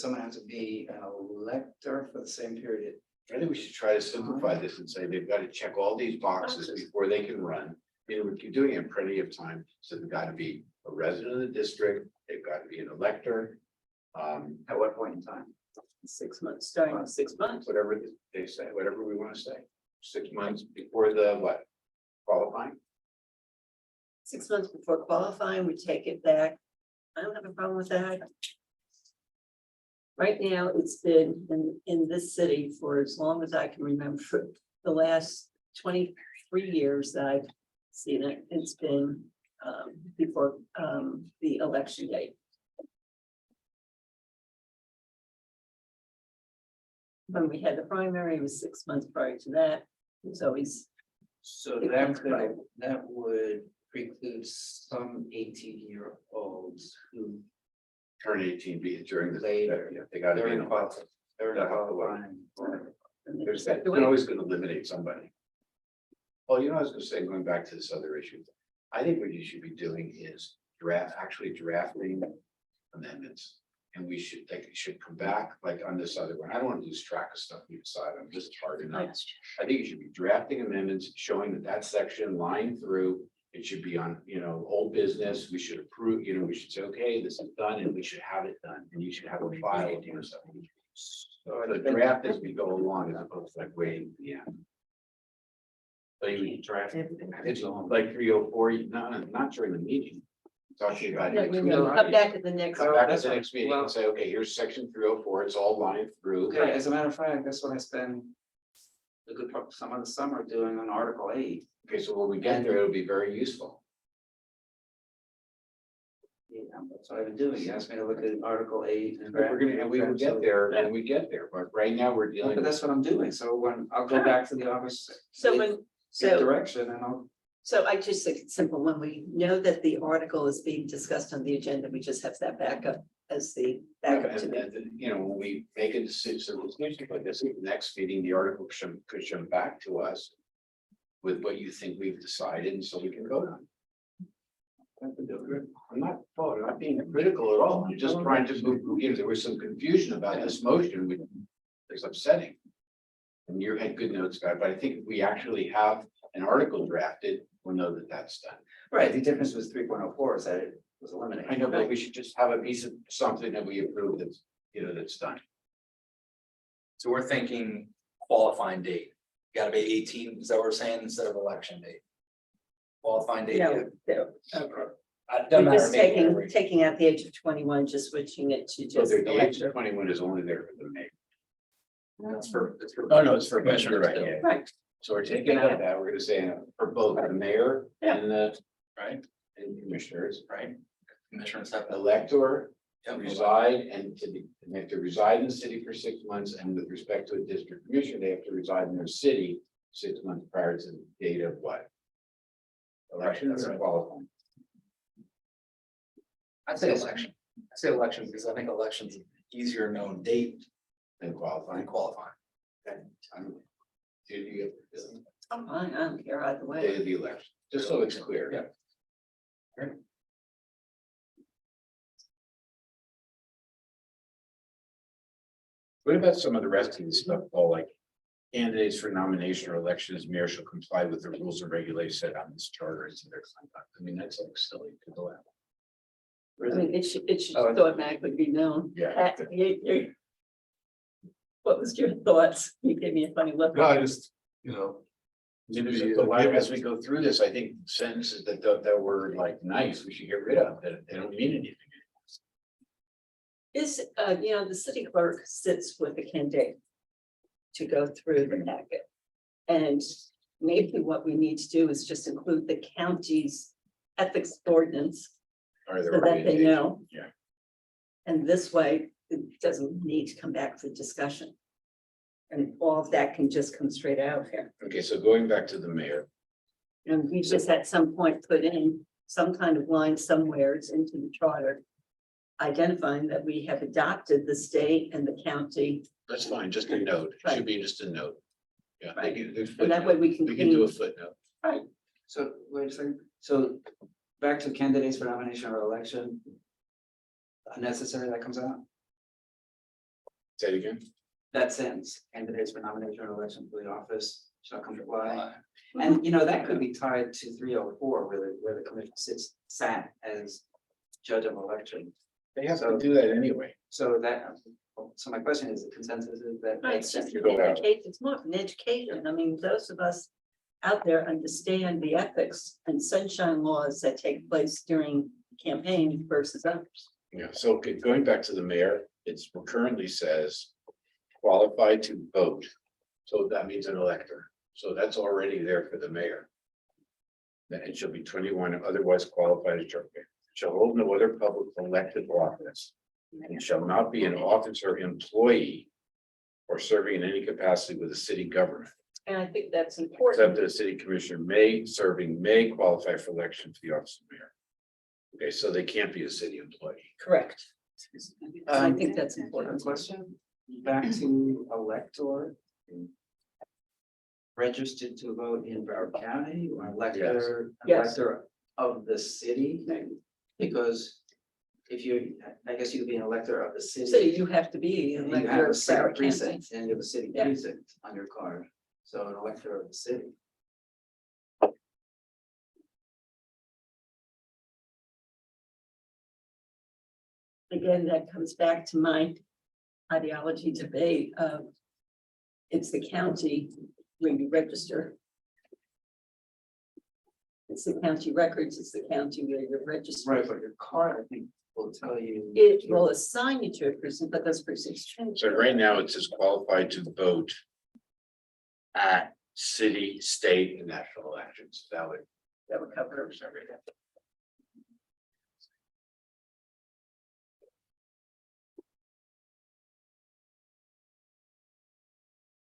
F: someone have to be an elector for the same period?
D: I think we should try to simplify this and say they've got to check all these boxes before they can run. You know, we're doing it plenty of time, so they've got to be a resident of the district, they've got to be an elector.
F: At what point in time?
A: 6 months, starting with 6 months.
D: Whatever they say, whatever we want to say, 6 months before the what? Qualifying?
A: 6 months before qualifying, we take it back. I don't have a problem with that. Right now, it's been in this city for as long as I can remember, for the last 23 years that I've seen it, it's been before the election date. When we had the primary, it was 6 months prior to that. It was always,
F: So
A: It
F: that
A: comes
F: could,
A: right.
F: that would preclude some 18-year-olds who
D: Turn 18 be during the.
F: Later.
D: Yeah, they gotta be.
F: they're
D: in
F: in
D: a-
F: qualifying. They're in
D: They'll have to wait.
F: qualifying for-
A: and they
D: There's
A: just have
D: that,
A: to
D: you're
A: wait.
D: always gonna eliminate somebody. Well, you know, I was gonna say, going back to this other issue. I think what you should be doing is actually drafting amendments. And we should, they should come back like on this other one. I don't want to lose track of stuff we decide on, this is hard enough. I think you should be drafting amendments showing that that section line through, it should be on, old business. We should approve, we should say, okay, this is done and we should have it done. And you should have a file of your stuff. So the draft as we go along as opposed to like waiting to the end. So you draft, it's like 304, not during the meeting. Talking about.
A: Yeah, we will come back at the next.
D: Come back at
F: That's
D: the
F: fine.
D: next meeting
F: Well-
D: and say, okay, here's section 304, it's all lined through.
F: Okay, as a matter of fact, that's what I spend a good part, some of the summer doing on Article 8.
D: Okay, so when we get there, it'll be very useful.
F: Yeah, that's what I've been doing. You asked me to look at Article 8 and.
D: And we will get there, and we get there, but right now we're dealing.
F: But that's what I'm doing. So when I'll go back to the office.
A: So
F: get
A: when, so,
F: direction and I'll.
A: so I just think it's simple, when we know that the article is being discussed on the agenda, we just have that backup as the backup to me.
D: When we make a decision like this, at the next meeting, the article could come back to us. With what you think we've decided, and so we can vote on. I'm not being critical at all, I'm just trying to move, there was some confusion about this motion, which is upsetting. And you had good notes about it, but I think if we actually have an article drafted, we'll know that that's done.
F: Right, the difference was 3.04 is that it was eliminated.
D: I know, but we should just have a piece of something that we approve that's, that's done.
E: So we're thinking qualifying date, gotta be 18, is that what we're saying, instead of election date? Qualifying date.
A: No, no,
E: Doesn't
A: we're
E: matter
A: just
E: to me.
A: taking out the age of 21, just switching it to
D: So
A: just.
D: the age
A: election.
D: of 21 is only there for the mayor.
E: That's for.
D: Oh, no, it's for
E: commissioners,
D: commissioner, right,
E: still,
D: yeah.
A: Right,
D: So we're taking out that, we're gonna say for both the mayor
A: Yeah.
D: and the
E: right,
D: and commissioners,
E: right? Commissioners have.
D: elector
E: Yep.
D: reside and they have to reside in the city for 6 months, and with respect to a district commissioner, they have to reside in their city 6 months prior to the date of what? Election
E: that's
D: or
E: right.
D: qualifying?
E: I'd say election. I'd say election because I think election's an easier known date
D: And
E: than
D: qualifying.
E: qualifying.
D: Do you
A: I'm fine, I don't care either
D: get
A: way.
D: day of the election, just so it's clear.
E: Yeah.
D: What about some of the rest of the stuff, Paul, like candidates for nomination or election as mayor shall comply with the rules and regulations set out in this charter and to their conduct? I mean, that's like silly to go out.
A: I mean, it should just
F: Oh,
A: automatically be known.
D: Yeah.
A: What was your thoughts? You gave me a funny look.
C: No, I just,
D: As we go through this, I think sentences that were like nice, we should get rid of, that they don't mean anything.
A: Is, the city clerk sits with the candidate to go through the packet. And maybe what we need to do is just include the county's ethics ordinance
D: Or
A: so that they know.
D: Yeah.
A: And this way, it doesn't need to come back for discussion. And all of that can just come straight out here.
D: Okay, so going back to the mayor,
A: And we just at some point put in some kind of line somewheres into the charter. Identifying that we have adopted the state and the county,
D: that's fine, just a note, it should be just a note. Yeah,
A: Right.
D: there's
A: and that way
D: footnote.
A: we can.
D: We can do a
A: clean-
D: footnote.
F: So, wait a second, so back to candidates for nomination or election. Unnecessary, that comes out,
D: Say it again.
F: that sentence, candidates for nomination or election for the office shall comply.
E: Uh,
F: And that could be tied to 304, where the commission sat as judge of election.
D: They have to
F: So-
D: do that anyway.
F: So my question is, the consensus is that.
A: Right, it's just
D: You
A: an
D: go out.
A: education, it's more of an education. I mean, those of us out there understand the ethics and sunshine laws that take place during campaign versus others.
D: Yeah, so going back to the mayor, it currently says qualified to vote. So that means an elector. So that's already there for the mayor. Then it shall be 21, otherwise qualified as chair. Shall hold no other public elected office. And shall not be an office or employee. Or serving in any capacity with the city government.
A: And I think that's
D: Except
A: important.
D: that a city commissioner may qualify for election to the office of mayor. Okay, so they can't be a city employee.
A: Correct. I think that's important.
F: Question, back to elector. Registered to vote in Broward County or elector,
A: Yes.
F: elector of the city, because if you, I guess you could be an elector of the city.
A: So you have to be an
F: and you have
A: elector
F: a
A: of
F: city
A: Broward County.
F: precinct, and you have a city
A: Yeah.
F: precinct on your card, so an elector of the city.
A: Again, that comes back to my ideology debate of it's the county where you register. It's the county records, it's the county where you're registered.
F: Right, but your card, I think, will tell you.
A: It will assign you to a precinct, but those precincts change.
C: So right now it says qualified to vote at city, state, and national elections. That would cover everything.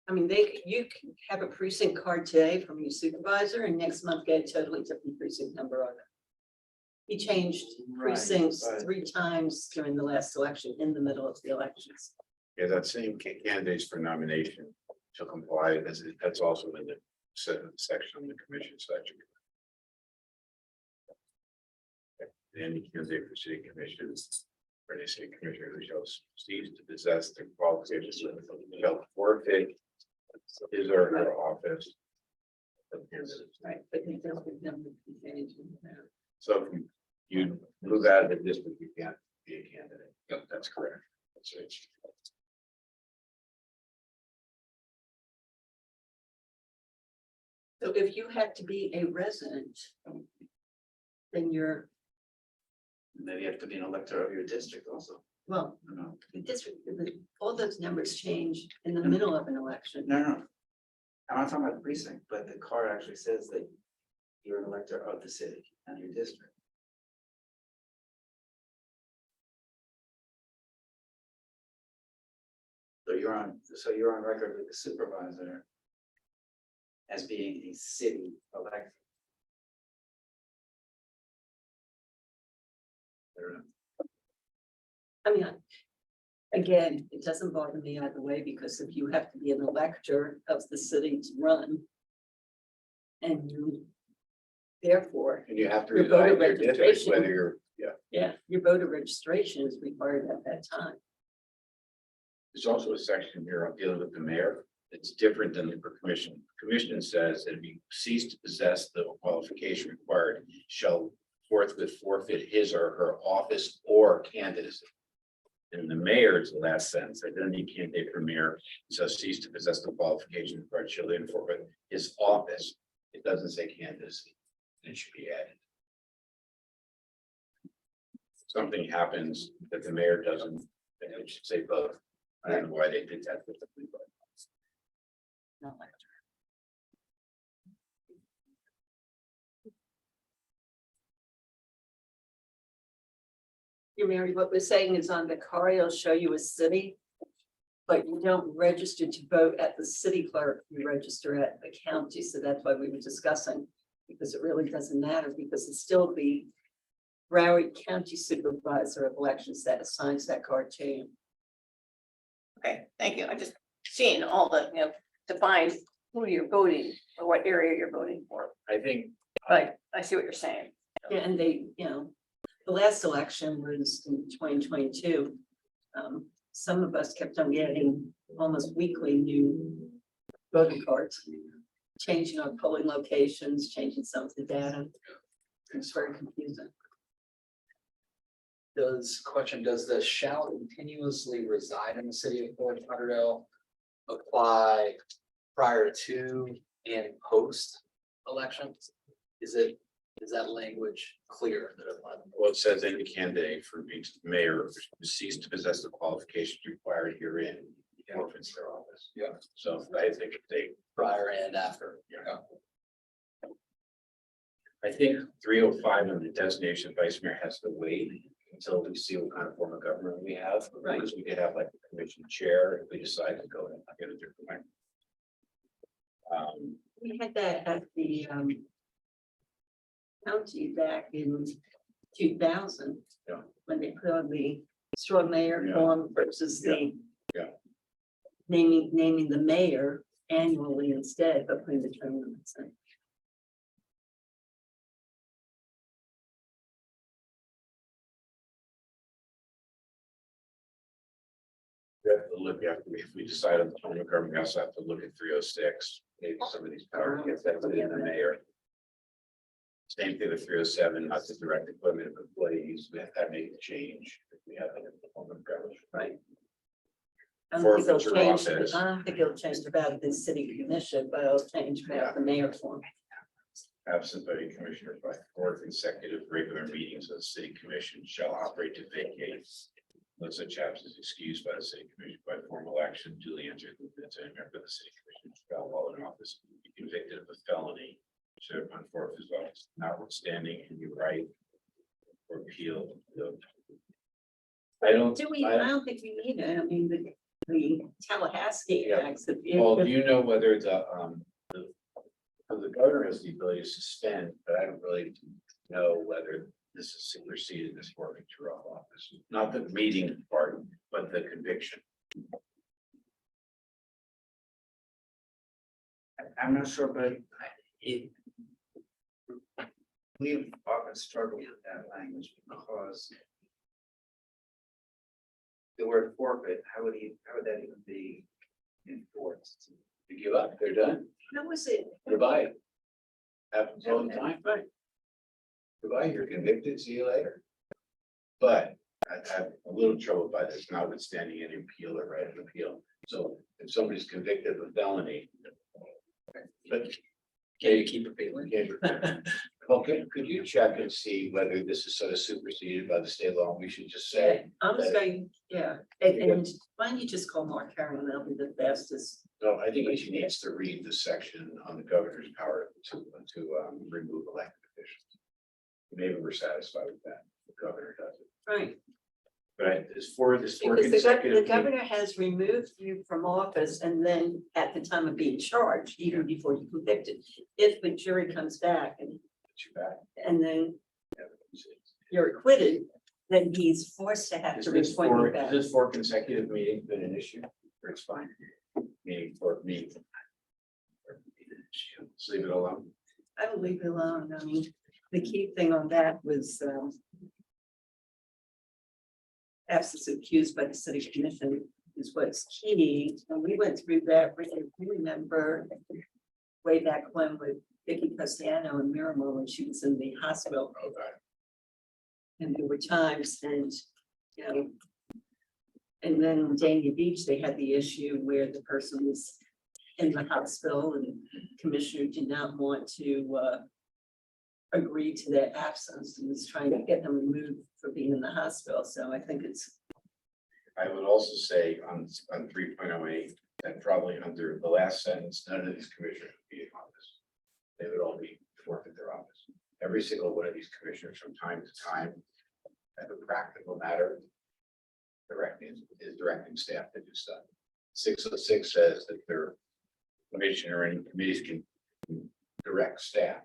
A: I mean, you can have a precinct card today from your supervisor and next month get a totally different precinct number on it. He changed
F: Right,
A: precincts
F: right.
A: 3 times during the last election, in the middle of the elections.
C: Yeah, that same candidates for nomination to comply, that's also in the section of the commission section. Any candidate for city commissions, or any city commissioner who shall cease to possess the qualifications shall forfeit his or her office.
A: Right, but they don't give them the advantage in that.
C: So if you move out of the district, you can't be a candidate. Yep, that's correct. That's it.
A: So if you have to be a resident, then you're,
F: Then you have to be an elector of your district also.
A: well,
F: No,
A: the district, all those numbers change in the middle of an election.
F: no. I'm not talking about the precinct, but the card actually says that you're an elector of the city and your district. So you're on record with the supervisor as being a city elector. I don't know.
A: I mean, again, it doesn't bother me either way, because if you have to be an elector of the city to run. And you, therefore,
C: And you have to
A: Your voter
C: reside in your district,
A: registration.
C: whether you're,
A: yeah, your voter registration is required at that time.
C: there's also a section here on dealing with the mayor. It's different than the commission. Commission says that if you cease to possess the qualification required, shall forthwith forfeit his or her office or candidacy. And the mayor is the last sentence, that then he candidate for mayor, so cease to possess the qualification required, shall then forfeit his office. It doesn't say candidacy. It should be added. Something happens that the mayor doesn't, then it should say both. I don't know why they did that.
A: Not elector. You're Mary, what we're saying is on the card, it'll show you a city. But you don't register to vote at the city clerk, you register at the county, so that's why we were discussing. Because it really doesn't matter, because it's still the Broward County Supervisor of Elections that assigns that card to you.
J: Okay, thank you. I just seen all the, define who you're voting or what area you're voting for.
C: I think
J: But I see what you're saying.
A: Yeah, and they, the last election was in 2022. Some of us kept on getting almost weekly new voting cards, changing our polling locations, changing some of the data. It's very confusing.
E: Does the shall continuously reside in the city of Fort Lauderdale apply prior to and post elections? Is that language clear that applies?
C: well, it says any candidate for each mayor who cease to possess the qualifications required herein forfeits their office.
E: Yeah.
C: So I think they,
E: Prior and after?
C: I think 305 on the designation of vice mayor has to wait until we see what kind of form of government we have.
A: Right.
C: Because we could have like a commission chair if we decide to go and get a different way.
A: We had that at the county back in 2000.
C: Yeah.
A: When they put on the straw mayor
C: Yeah.
A: form versus the
C: Yeah.
A: naming the mayor annually instead, but putting the term limits in.
D: have to look after, if we decide on the form of government, we also have to look at 306. Maybe some of these powers get vested in the mayor. Same thing with 307, not the direct employment of employees, we have to make a change. If we have it in the form of government.
A: Right. I don't think it'll
D: Forfeiture
A: change,
D: office.
A: I don't think it'll change about the city commission, but it'll change about the mayor form.
D: Absent by a commissioner by 4 consecutive regular meetings of the city commission shall operate to vacate. Unless such absence is excused by the city commission by formal action duly entered into any member of the city commission shall while in office be convicted of a felony. Should upon forfeit his office, notwithstanding any right or appeal. I don't.
A: Do we, I don't think we need it, I mean, the Tallahassee
D: Yeah.
A: acts.
D: Well, do you know whether the governor has the ability to suspend, but I don't really know whether this is superseded this forfeiture of office, not the meeting part, but the conviction.
F: I'm not sure, but we've often struggled with that language because the word forfeit, how would that even be enforced?
D: You give up, they're done,
A: How was it?
D: goodbye. Happens all the time, right? Goodbye, you're convicted, see you later. But I have a little trouble by this, notwithstanding any appeal or right of appeal. So if somebody's convicted of a felony. But
E: Can you keep appealing?
D: okay, could you check and see whether this is sort of superseded by the state law? We should just say.
A: I'm saying, yeah, and why don't you just call Mark Karen, they'll be the fastest.
D: No, I think she needs to read the section on the governor's power to remove elected officials. Maybe we're satisfied with that. The governor does it.
A: Right,
D: But as for this. four
A: because the
D: consecutive
A: governor has removed you from office and then at the time of being charged, even before you convicted. If the jury comes back
D: Put you back.
A: and then you're acquitted, then he's forced to have
D: Is
A: to
D: this
A: reappoint you back.
D: is this for consecutive meetings been an issue? Or it's fine? Meeting for me. Just leave it alone.
A: I would leave it alone. I mean, the key thing on that was absence accused by the city commission is what's key. And we went through that, we remember way back when with Vicky Castellano and Miramar when she was in the hospital. And there were times and, you know, and then in Dania Beach, they had the issue where the person was in the hospital and the commissioner did not want to agree to their absence and was trying to get them removed for being in the hospital. So I think it's,
D: I would also say on 3.08, that probably under the last sentence, none of these commissioners would be in office. They would all be forfeit their office. Every single one of these commissioners from time to time, as a practical matter, is directing staff to do stuff. 606 says that their commissioner and committees can direct staff.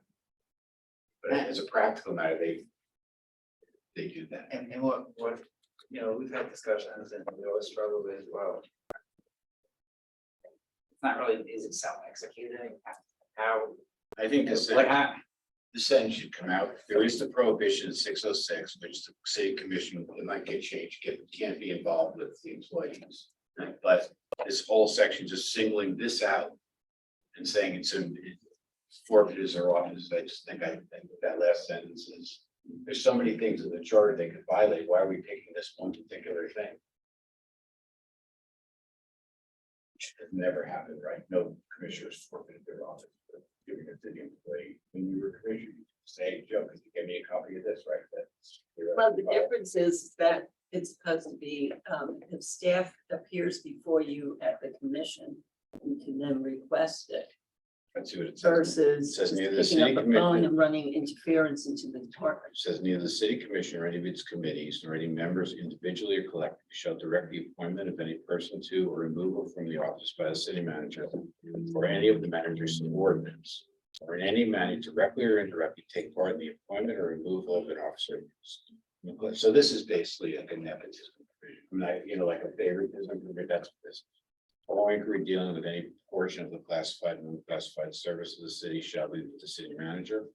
D: But as a practical matter, they do that.
F: And what, you know, we've had discussions and we always struggle with, well. It's not really, is it self-executing? How?
D: I think this.
F: What happened?
D: The sentence should come out. There is the prohibition in 606, which the city commission, it might get changed, can't be involved with the employees. But this whole section just singling this out and saying it's forfeitures or office. I just think that last sentence is, there's so many things in the charter they could violate. Why are we picking this one particular thing? Which has never happened, right? No commissioners forfeited their office. Giving it to the employee when you were commissioner, say, Joe, could you give me a copy of this, right?
A: well, the difference is that it's supposed to be, if staff appears before you at the commission, you can then request it
D: Let's see what it says.
A: versus
D: Says
A: just
D: neither the
A: picking
D: city
A: up the phone
D: commission-
A: and running interference into the department.
D: It says neither the city commission or any of its committees nor any members individually or collectively shall direct the appointment of any person to or removal from the office by the city manager or any of the manager's subordinates, or in any manner directly or indirectly take part in the appointment or removal of an officer. So this is basically like a nepotism provision, like a favoritism, that's what this. All inquiry dealing with any portion of the classified and unclassified service of the city shall be with the city manager.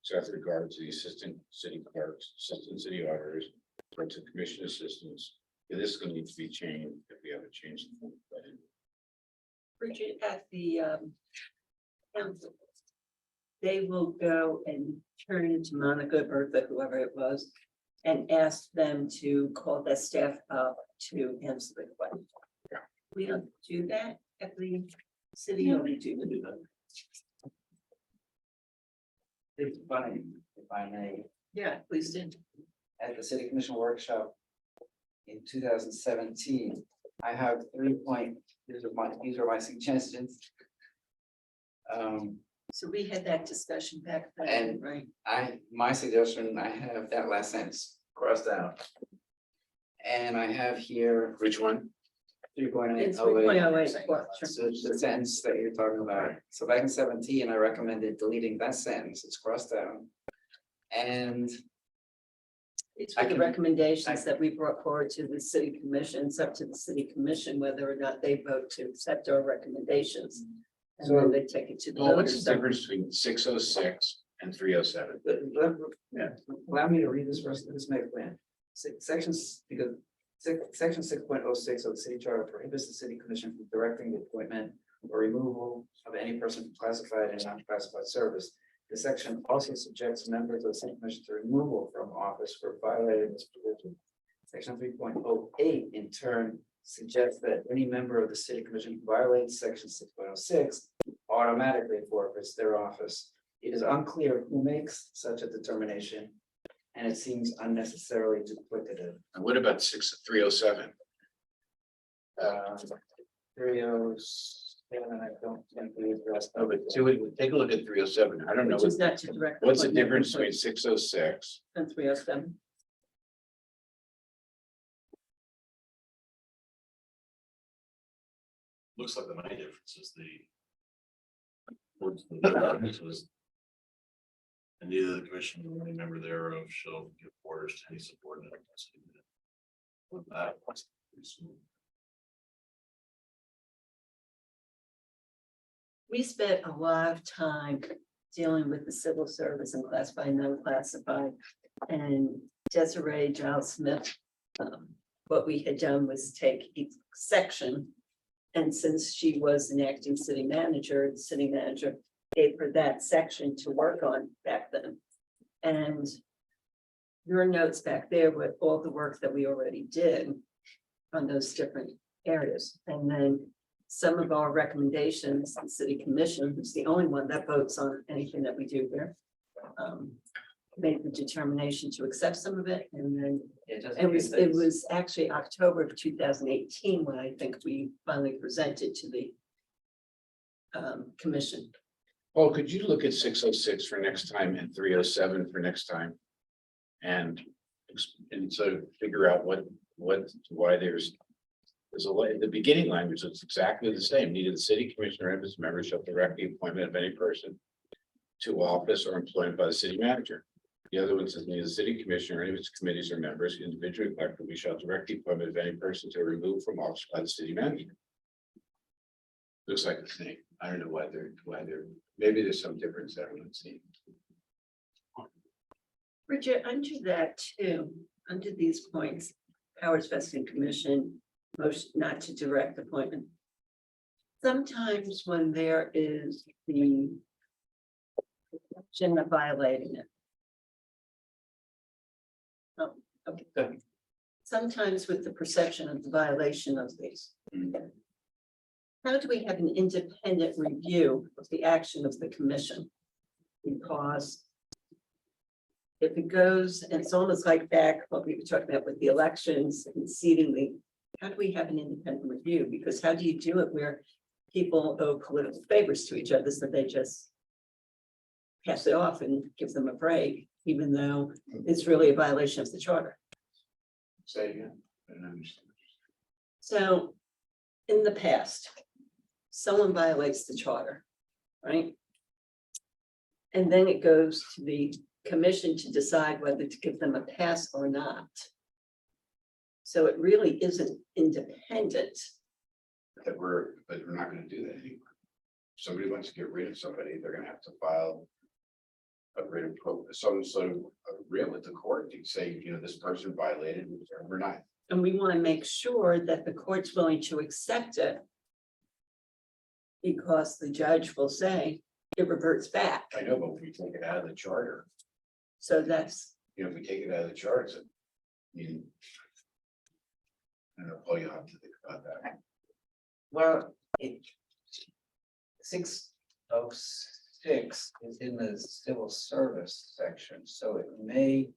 D: So with regard to the assistant city clerks, assistant city auditors, or to commission assistants, Yeah, this is gonna need to be changed if we haven't changed.
A: Bridget, at the council, they will go and turn into Monica, Bertha, whoever it was, and ask them to call their staff up to answer the question. We don't do that at the city, or we do that?
F: It's funny, if I may,
A: Yeah, please do.
F: at the city commission workshop in 2017, I have 3 point, these are my suggestions.
A: So we had that discussion back then,
F: And-
A: right?
F: My suggestion, I have that last sentence crossed out. And I have here
D: Which one?
F: 3.08.
A: It's 3.08.
F: So it's the sentence that you're talking about. So back in 17, I recommended deleting that sentence. It's crossed out. And
A: It's
F: I
A: for the
F: can-
A: recommendations that we brought forward to the city commission. It's up to the city commission whether or not they vote to accept our recommendations. And then they take it to the
D: Well, what's
A: voters.
D: the difference between 606 and 307?
F: allow me to read this first, this make plan. Sections, because section 6.06 of the city charter prohibits the city commission from directing the appointment or removal of any person classified in non-classified service. The section also subjects members of the city commission to removal from office for violating this provision. Section 3.08 in turn suggests that any member of the city commission who violates section 6.06 automatically forfeits their office. It is unclear who makes such a determination, and it seems unnecessarily duplicative.
D: And what about 307?
F: 307, I don't think we addressed.
D: Oh, but take a look at 307. I don't know.
A: Which is not to direct.
D: What's the
A: appointment
D: difference between 606?
A: And 307.
K: Looks like the main difference is and neither the commission nor any member thereof shall give orders to any subordinate.
A: We spent a lot of time dealing with the civil service and classified, and non-classified. And Desiree Giles Smith, what we had done was take each section. And since she was an acting city manager, the city manager gave her that section to work on back then. And your notes back there with all the work that we already did on those different areas. And then some of our recommendations, the city commission, who's the only one that votes on anything that we do here, made the determination to accept some of it, and then it was actually October of 2018 when I think we finally presented to the commission.
D: Well, could you look at 606 for next time and 307 for next time? And so figure out why there's a lot, the beginning language is exactly the same. Neither the city commissioner and its members shall direct the appointment of any person to office or employment by the city manager. The other one says neither the city commissioner or any of its committees or members individually collectively shall direct the appointment of any person to remove from office by the city manager. Looks like the same. I don't know why they're, maybe there's some difference that I'm not seeing.
A: Bridget, under that too, under these points, powers vesting commission, motion not to direct appointment. Sometimes when there is the perception of violating it. Oh, okay. Sometimes with the perception of the violation of these. How do we have an independent review of the action of the commission? Because if it goes, and it's almost like back what we were talking about with the elections and seating the, how do we have an independent review? Because how do you do it where people owe political favors to each other so they just pass it off and give them a break, even though it's really a violation of the charter?
D: Say again. I don't understand.
A: So in the past, someone violates the charter, right? And then it goes to the commission to decide whether to give them a pass or not. So it really isn't independent.
D: But we're not gonna do that anymore. If somebody wants to get rid of somebody, they're gonna have to file a written some sort of agreement with the court to say, this person violated, we're not
A: And we want to make sure that the court's willing to accept it. Because the judge will say it reverts back.
D: I know, but if we take it out of the charter,
A: So that's,
D: if we take it out of the charter, I mean. I don't know, Paul, you'll have to think about that.
F: Well, it. 606 is in the civil service section, so it may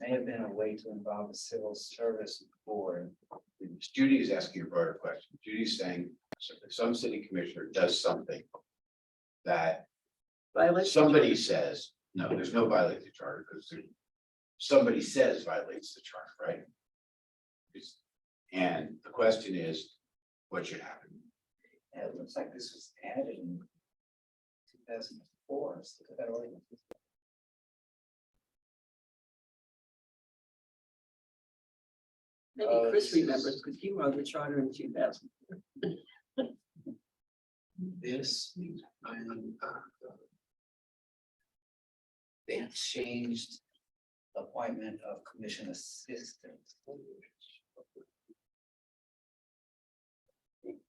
F: have been a way to involve the civil service board.
D: Judy is asking a broader question. Judy's saying, if some city commissioner does something that
A: violation.
D: somebody says, no, there's no violate the charter, because somebody says violates the charter, right? And the question is, what should happen?
F: Yeah, it looks like this was added in 2004. Let's look at that ordinance.
A: Maybe Chris remembers because he wrote the charter in 2000.
F: This. They have changed appointment of commission assistants.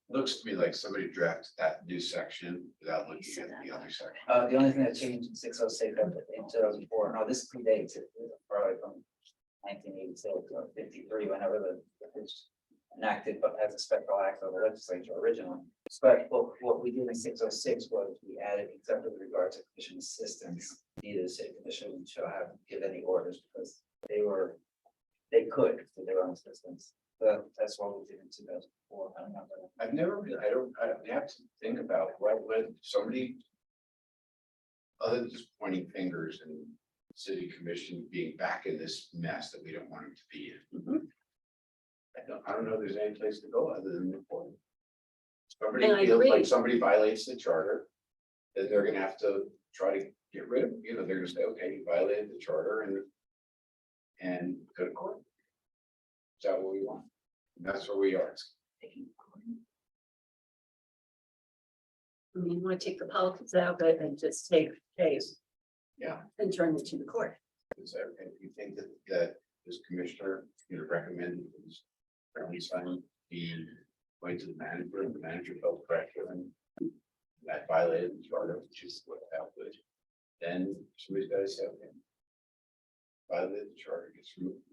D: Looks to me like somebody drafted that new section without looking at the other section.
F: The only thing that changed in 606 in 2004, no, this predates it, this is probably from 1986 or 53, whenever it was enacted, but as a special act of the legislature originally. But what we did in 606 was we added, except with regard to commission assistants, neither the city commission shall have give any orders because they could for their own assistants. But that's what we did in 2004. I don't know.
D: I've never, I have to think about when somebody. Other than just pointing fingers and city commission being back in this mess that we don't want them to be in. I don't know if there's any place to go other than reporting. Somebody
A: And I
D: feels like
A: agree.
D: somebody violates the charter, then they're gonna have to try to get rid of, they're gonna say, okay, you violated the charter and go to court. Is that what we want? And that's where we are.
A: I mean, you want to take the politics out of it and just take the case.
D: Yeah.
A: And turn it to the court.
D: Is there, if you think that this commissioner, recommended this friendly sign be going to the manager, and the manager felt pressure and that violated the charter, which is what happened, then somebody's got to say, okay. Violated the charter, gets removed.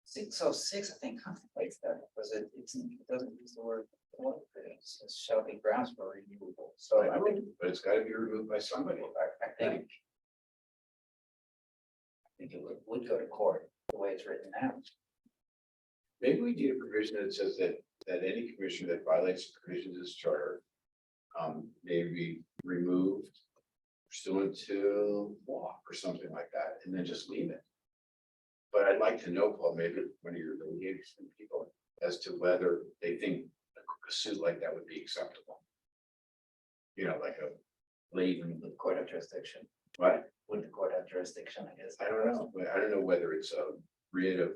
F: 606, I think contemplates that, because it doesn't use the word. It says shall be grounds for removal, so I think,
D: But it's gotta be removed by somebody.
F: I think. I think it would go to court, the way it's written now.
D: Maybe we need a provision that says that any commissioner that violates the provisions of this charter. May be removed pursuant to law or something like that, and then just leave it. But I'd like to know, Paul, maybe one of your liaisons from people, as to whether they think a suit like that would be acceptable. Like a blatant,
F: The court have jurisdiction,
D: what?
F: would the court have jurisdiction, I guess.
D: I don't know, but I don't know whether it's a writ of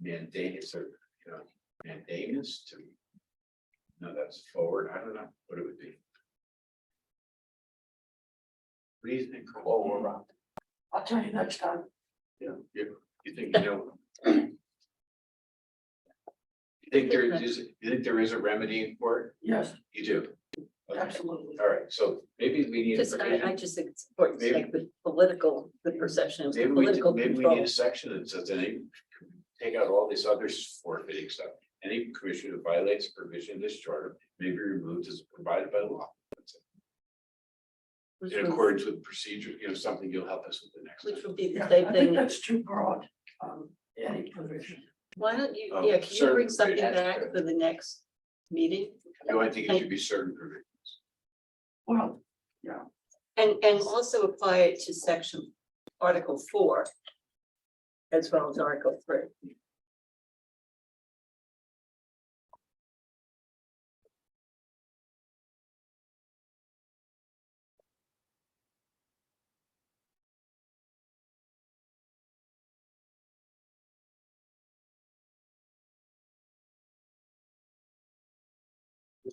D: mandamus or, mandamus to. No, that's forward. I don't know what it would be. What do you think?
F: Quo warranto.
I: I'll tell you next time.
D: You think, you think there is a remedy in court?
I: Yes,
D: You do? Okay.
I: absolutely.
D: All right, so maybe we need. a
A: Just, I
D: provision.
A: just think it's important to take the perception of
D: Maybe
A: political
D: maybe we
A: control.
D: need a section that says that take out all this other forfeiting stuff. Any commissioner that violates a provision of this charter may be removed as provided by law. That's it.
A: Which
D: In
A: would-
D: accordance with procedures, something you'll help us with the next
A: Which
D: time.
A: would be the
I: Yeah,
A: same
I: I think
A: thing.
I: that's too broad. Any provision.
A: Why don't you,
D: Oh,
A: can you
D: certain
A: bring something
D: provisions.
A: back for the next meeting?
D: I think it should be certain provisions.
I: Well,
A: And also apply it to section Article 4. As well as Article 3.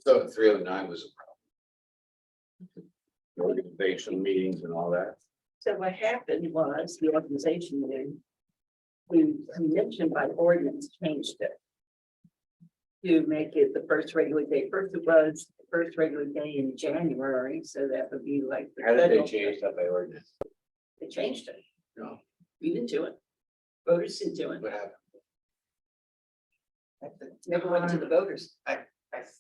D: So 309 was a problem. Organizational meetings and all that.
A: So what happened was the organization meeting, we mentioned by ordinance changed it. To make it the first regular day. First it was the first regular day in January, so that would be like. the
D: How did they
A: federal-
D: change that by ordinance?
A: They changed it.
D: No.
A: We didn't do it. Voters didn't do it.
D: What happened?
F: At the
A: Never went to the voters.
F: I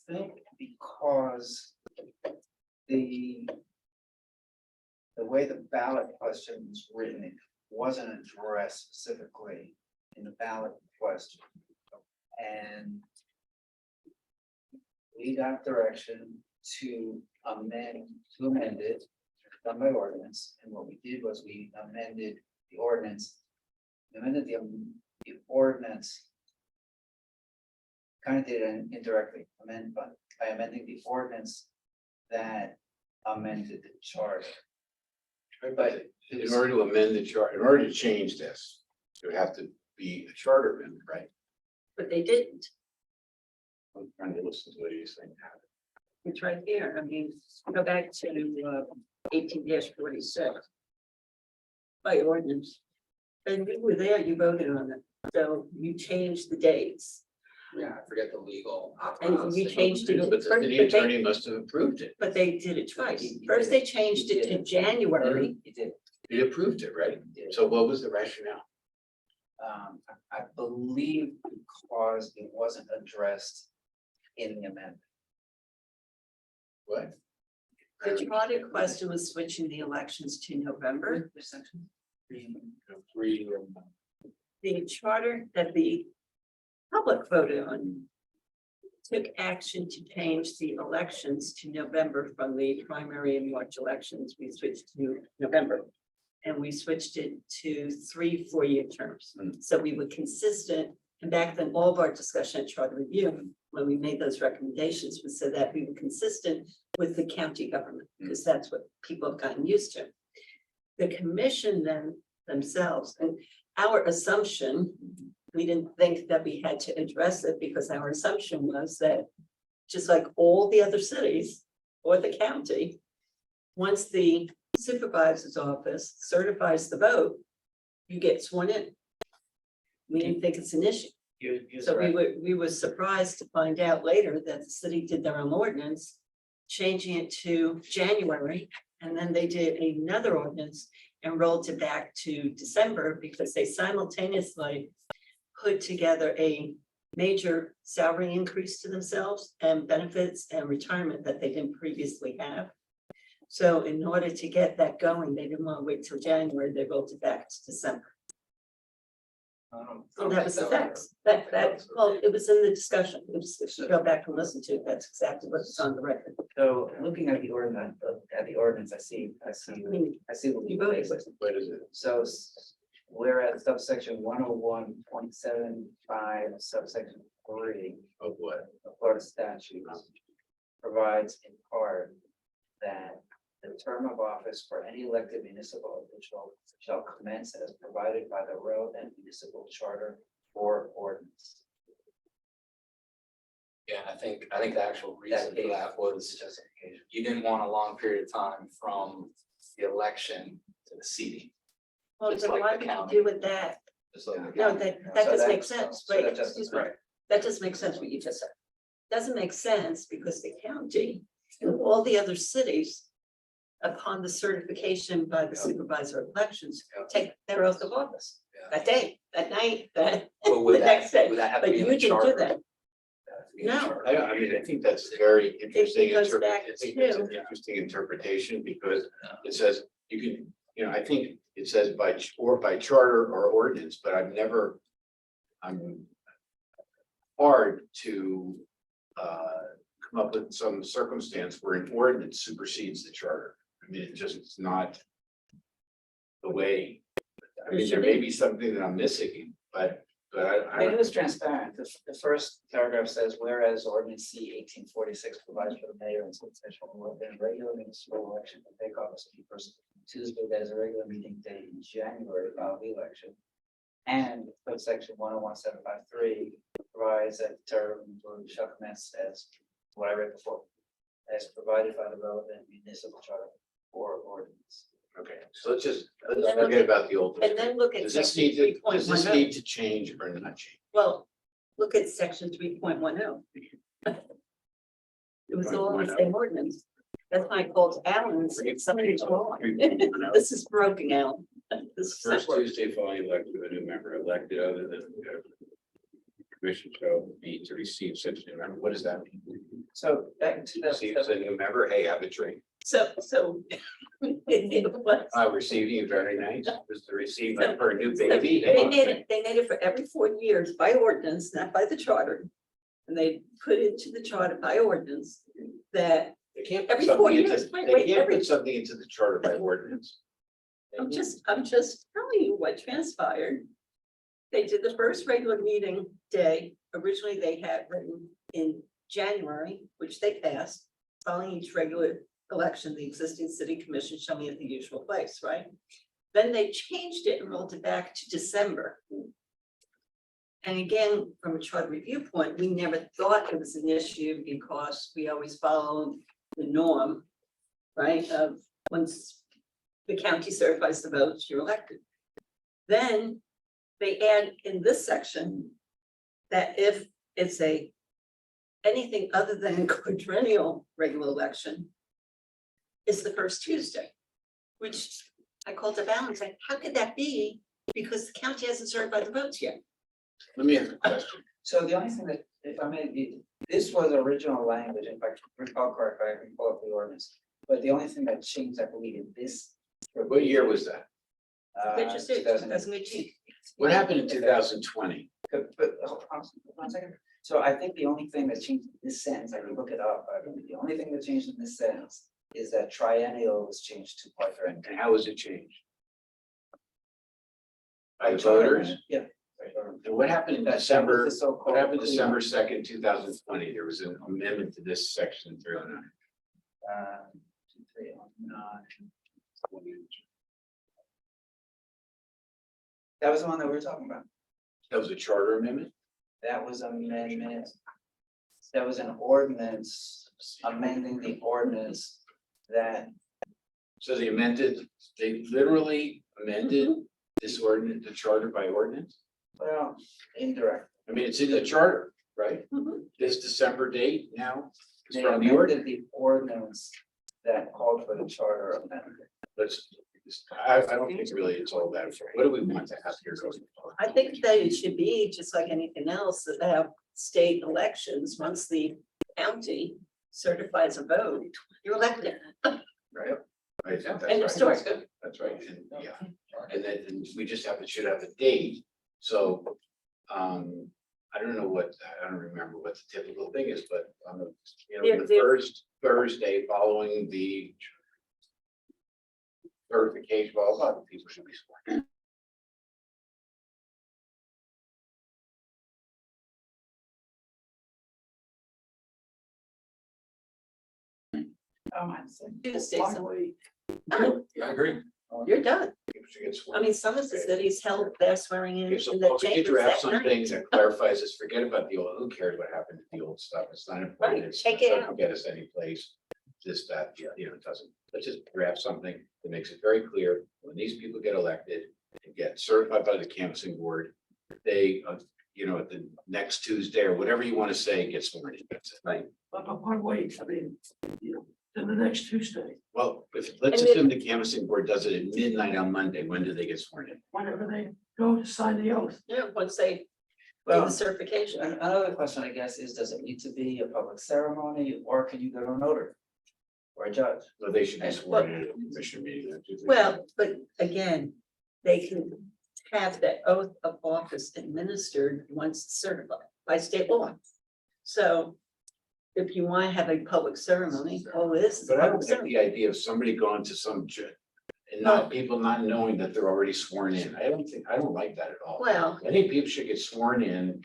F: think because the way the ballot question was written, it wasn't addressed specifically in the ballot question. And we got direction to amend it, done by ordinance, and what we did was we amended the ordinance. The ordinance. Kind of did it indirectly, but by amending the ordinance that amended the charter. But
D: In order to amend the chart, in order to change this, it would have to be a charter amendment, right?
A: But they didn't.
D: I'm trying to listen to what he's saying.
A: It's right here. I mean, go back to 18-46. By ordinance. And you were there, you voted on it. So you changed the dates.
E: Yeah, I forget the legal.
A: And you changed it.
D: But the city attorney must have approved it.
A: But they did it twice. First, they changed it to January.
F: It did.
D: He approved it, right? So what was the rationale?
F: I believe because it wasn't addressed in the amendment.
D: What?
A: The charter question was switching the elections to November.
D: Three.
A: The charter that the public voted on took action to change the elections to November from the primary and March elections. We switched to November. And we switched it to 3 4-year terms. So we were consistent. And back then, all of our discussion at charter review, when we made those recommendations, was so that we were consistent with the county government, because that's what people have gotten used to. The commission then themselves, and our assumption, we didn't think that we had to address it because our assumption was that just like all the other cities or the county, once the supervisor's office certifies the vote, you get sworn in. We didn't think it's an issue. So we were surprised to find out later that the city did their own ordinance, changing it to January, and then they did another ordinance and rolled it back to December because they simultaneously put together a major salary increase to themselves and benefits and retirement that they didn't previously have. So in order to get that going, they didn't want to wait till January, they rolled it back to December. So that was the facts. Well, it was in the discussion. It was, if you go back and listen to it, that's exactly what's on the record.
F: So looking at the ordinance, I see.
A: I mean,
F: What
A: you voted.
D: What is it?
F: So whereas subsection 101.75 subsection 3
D: Of what?
F: of Florida statutes provides in part that the term of office for any elected municipal official shall commence as provided by the relevant municipal charter or ordinance.
E: Yeah, I think the actual reason for that was
F: Justification.
E: you didn't want a long period of time from the election to the seating.
A: Well,
E: Just
A: then
E: like
A: why
E: the
A: would you
E: county.
A: do with that?
E: Just like the
A: No,
E: county.
A: that
F: So
A: doesn't
F: that-
A: make sense.
F: so
A: Wait,
F: that
A: excuse me.
F: justifies-
A: That doesn't make sense what you just said. Doesn't make sense because the county and all the other cities, upon the certification by the supervisor of elections, take their oath of office.
E: Yeah.
A: That day, that night, that,
E: But
A: the
E: would
A: next day.
E: would that have to
A: But
E: be
A: you
E: in the
A: didn't
E: charter?
A: do that.
E: That has to be in the
A: No.
E: charter.
D: I mean, I think that's a very interesting.
A: goes
D: interpret-
A: back
D: I think it's an
A: to-
D: interesting interpretation because it says you can, I think it says by charter or ordinance, but I'm hard to come up with some circumstance where an ordinance supersedes the charter. I mean, it just, it's not the way. I mean, there may be something that I'm missing, but
F: I mean, it was transparent. The first paragraph says, whereas ordinance C 1846 provides for the mayor and city official who have been regular municipal election to take office on the first Tuesday, that is a regular meeting day in January of the election. And section 101.753 provides that term shall commence as what I read before, as provided by the relevant municipal charter or ordinance.
D: Okay, so let's
A: then look
D: forget
A: at-
D: about the old.
A: And then look at
D: Does this
A: section
D: need
A: three
D: to,
A: point
D: does
A: one
D: this
A: oh.
D: need to change or not change?
A: Well, look at section 3.10. It was all in the same ordinance. That's why I called Alan and said, somebody's wrong. This is broken, Alan. This is not
D: First
A: working.
D: Tuesday following election of a new member elected other than. Commission shall be to receive such a new member. What does that mean?
F: So back to
D: Receive a new member, hey, have a drink.
A: So it was.
D: Receiving you very nice. Was the receive for a new
A: So
D: baby?
A: They made it for every 4 years by ordinance, not by the charter. And they put into the charter by ordinance that
D: They can't.
A: every
D: put
A: 4
D: something
A: years,
D: into-
A: wait,
D: They
A: wait,
D: can't
A: every,
D: put something into the charter by ordinance.
A: I'm just telling you what transpired. They did the first regular meeting day. Originally, they had written in January, which they passed. Following each regular election, the existing city commission shall meet at the usual place, right? Then they changed it and rolled it back to December. And again, from a charter review point, we never thought it was an issue because we always followed the norm, right, of once the county certifies the votes, you're elected. Then they add in this section that if it's anything other than a quadrennial regular election, it's the first Tuesday, which I called up Alan and said, how could that be? Because the county hasn't certified the votes yet.
D: Let me ask a question.
F: So the only thing that, if I may, this was original language, if I recall correctly, I can pull up the ordinance. But the only thing that changed, I believe, in this.
D: What year was that?
A: Which is it, 2018.
D: What happened in 2020?
F: But hold on 1 second. So I think the only thing that changed in this sentence, I can look it up, I mean, the only thing that changed in this sentence is that triennial was changed to quadrennial.
D: And how was it changed? By the voters?
F: Yeah.
D: And what happened in
F: That- that was
D: December?
F: the so-called
D: What happened
F: cleanup.
D: December 2nd, 2020? There was an amendment to this section 309.
F: 2, 3, 9. That was the one that we were talking about.
D: That was a charter amendment?
F: That was amendment. That was an ordinance amending the ordinance that,
D: So they literally amended this ordinance, the charter by ordinance?
F: well, indirect.
D: I mean, it's in the charter, right?
A: Mhm.
D: This December date now is
F: They
D: from the ordinance.
F: amended the ordinance that called for the charter amendment.
D: I don't think really it's all that. What do we want to have here going forward?
A: I think that it should be just like anything else that they have state elections, once the county certifies a vote, you're elected.
D: Right? I think
A: End of
D: that's
A: story.
D: right. That's right. And yeah, and then we just should have a date. So, I don't know I don't remember what the typical thing is, but on the, the
A: There-
D: first Thursday following the certification, well, a lot of people should be sworn in.
A: Tuesday, so
D: Yeah, I agree.
A: you're done.
D: People should get
A: I
D: sworn in.
A: mean, some of the cities held their swearing in
D: Okay, so
A: in the
D: we could
A: chambers
D: draft
A: that night.
D: something that clarifies this, forget about the old, who cares what happened to the old stuff, it's not important.
A: Right,
D: It's
A: take it
D: not
A: out.
D: gonna get us any place. This, that, it doesn't, let's just draft something that makes it very clear, when these people get elected and get certified by the canvassing board, they, at the next Tuesday or whatever you want to say, get sworn in, that's it.
A: Right.
I: But upon wait, I mean, then the next Tuesday,
D: Well, let's
A: And then-
D: assume the canvassing board does it at midnight on Monday, when do they get sworn in?
I: whenever they go to sign the oath.
A: Yeah, once they do
F: Well,
A: the certification.
F: another question, I guess, is does it need to be a public ceremony or can you go to a notary? Or a judge?
D: Well, they should be sworn in at a commission meeting. don't you think?
A: Well, but again, they can have that oath of office administered once certified by state law. So if you want to have a public ceremony, all this is.
D: But I
A: public
D: don't like
A: ceremony.
D: the idea of somebody going to some judge and not people not knowing that they're already sworn in. I don't like that at all.
A: Well,
D: I think people should get sworn in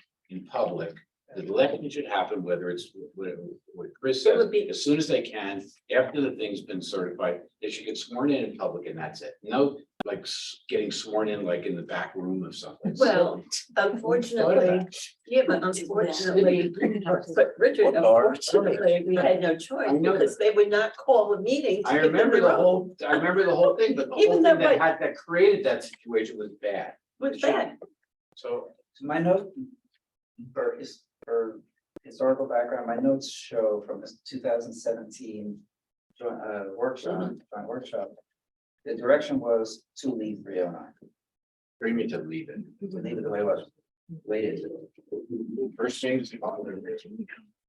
D: public. The election should happen, whether it's what Chris
A: It
D: said,
A: would be-
D: as soon as they can, after the thing's been certified, they should get sworn in public and that's it. No, like getting sworn in like in the back room of something.
A: Well, unfortunately, yeah, but unfortunately, but Richard,
D: Or-
A: unfortunately, we had no choice
D: I know
A: because they would not call a meeting. to
D: I
A: give them
D: remember the
A: oath.
D: whole thing, but the
A: Even
D: whole
A: though,
D: thing that
A: but-
D: that created that situation was bad.
A: Was bad.
D: So
F: My note for historical background, my notes show from this 2017 workshop, joint workshop. The direction was to leave 309,
D: bring me to leave it.
F: to leave it the way it was. Waited.
D: First James.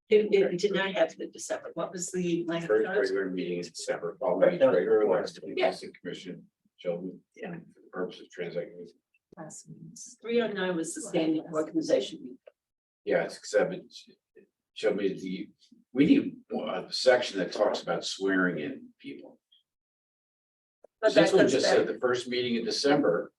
A: It did not have the December. What was the
D: First
A: language?
D: regular meeting in December, following each regular election, the Housing Commission shall, for the purpose of transacting.
A: 309 was the standing organization. meeting.
D: Yes, except it shall be we need a section that talks about swearing in people.
A: But
D: This
A: that
D: one
A: goes
D: just
A: back,
D: said the first meeting in December.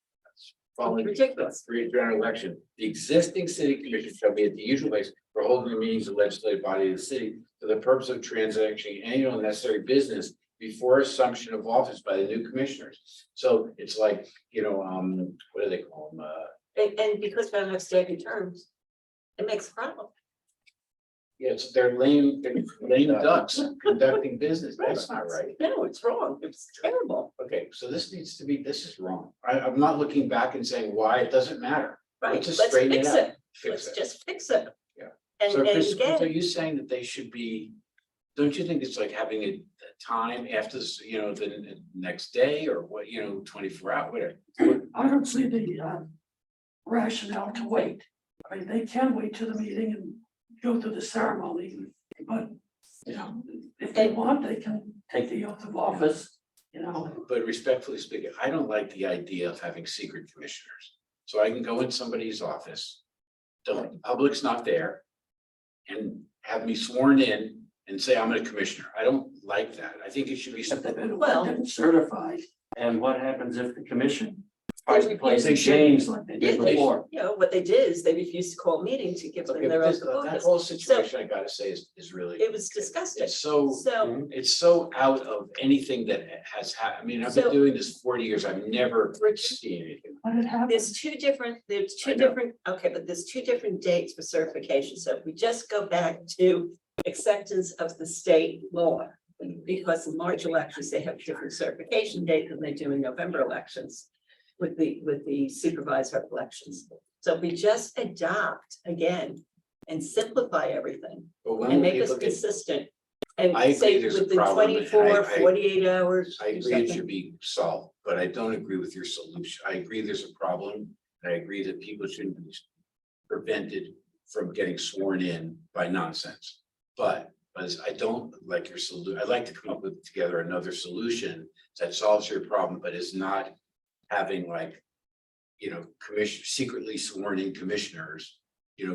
D: Following
A: ridiculous.
D: general election, the existing city commission shall be at the usual place for holding the meetings of legislative body of the city for the purpose of transacting annual necessary business before assumption of office by the new commissioners. So it's like, what do they call them?
A: And because we don't have staggered terms, it makes a problem.
D: Yes, they're lame ducks conducting business. That's not right.
A: No, it's wrong. It's terrible.
D: Okay, so this is wrong. I'm not looking back and saying why, it doesn't matter.
A: Right,
D: Let's just
A: let's
D: straighten it
A: fix
D: out.
A: it.
D: Fix
A: Let's
D: it.
A: just fix it.
D: Yeah.
A: And,
D: So
A: and
D: Chris, are
A: again,
D: you saying that they should be, don't you think it's like having a time after this, the next day or what, 24 hours, whatever?
I: I don't see the rationale to wait. I mean, they can wait to the meeting and go through the ceremony, but, if they want, they can take the oath of office,
D: But respectfully speaking, I don't like the idea of having secret commissioners. So I can go in somebody's office, the public's not there, and have me sworn in and say I'm a commissioner. I don't like that. I think it should be
I: if they've
D: simple.
I: been
A: Well-
I: elected and certified. And what happens if the commission
A: They
I: tries to play
A: refuse
I: some
A: to
I: games like they did
A: Yeah,
I: before?
A: what they did is they refused to call a meeting to give them
D: Okay,
A: their
D: but
A: oath of
D: that
A: office.
D: whole situation, I gotta say, is really,
A: It was disgusting.
D: it's so.
A: So,
D: It's so out of anything that has happened. I mean, I've been
A: So-
D: doing this 40 years. I've never
A: Richard-
D: seen anything.
I: But it happens.
A: there's two
D: I know.
A: different, okay, but there's two different dates for certification. So if we just go back to acceptance of the state law. Because in March elections, they have a different certification date than they do in November elections. With the supervisor elections. So we just adopt again and simplify everything
D: But when
A: and
D: will
A: make us
D: people get,
A: consistent. And
D: I agree
A: say
D: there's a
A: within
D: problem, and
A: 24,
D: I-
A: 48 hours.
D: I
A: do
D: agree it
A: something.
D: should be solved, but I don't agree with your solution. I agree there's a problem. I agree that people shouldn't be prevented from getting sworn in by nonsense. But I don't like your solution. I'd like to come up with together another solution that solves your problem, but is not having like, secretly sworn in commissioners,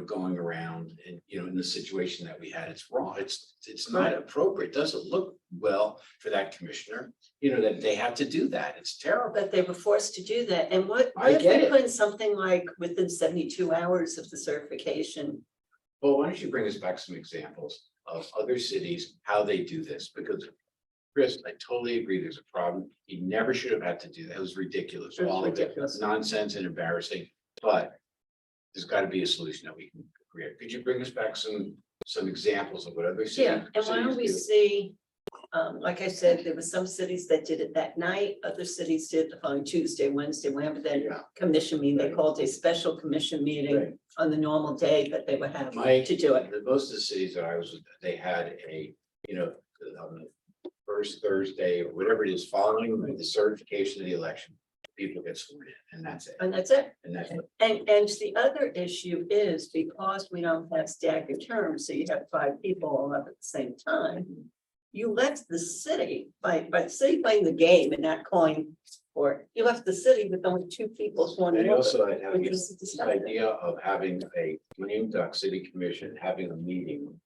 D: going around and, in the situation that we had, it's wrong. It's not appropriate. It doesn't look well for that commissioner, that they have to do that. It's terrible.
A: But they were forced to do that. And what
D: I
A: if
D: get
A: they
D: it.
A: put in something like within 72 hours of the certification?
D: Well, why don't you bring us back some examples of other cities, how they do this? Because Chris, I totally agree, there's a problem. He never should have had to do that. It was ridiculous.
A: It was
D: All of it,
A: ridiculous.
D: nonsense and embarrassing, but there's got to be a solution that we can create. Could you bring us back some examples of what other cities?
A: Yeah, and why don't we
D: cities
A: see, like I said, there were some cities that did it that night, other cities did it on Tuesday, Wednesday, whenever that
D: Yeah.
A: commission meeting, they
D: Right.
A: called a special commission
D: do?
A: meeting
D: Right.
A: on the normal day that they would have
D: My,
A: to do it.
D: most of the cities that I was, with, they had a, on the first Thursday or whatever it is, following the certification of the election, people get sworn in, and that's it.
A: And that's it.
D: And that's it.
A: And the other issue is because we don't have staggered terms, so you have 5 people all up at the same time. You left the city by the city playing the game and not calling for it. You left the city with only 2 people sworn in.
D: And also, I have
A: Which is
D: this
A: disgusting.
D: idea of having a lame duck city commission, having a meeting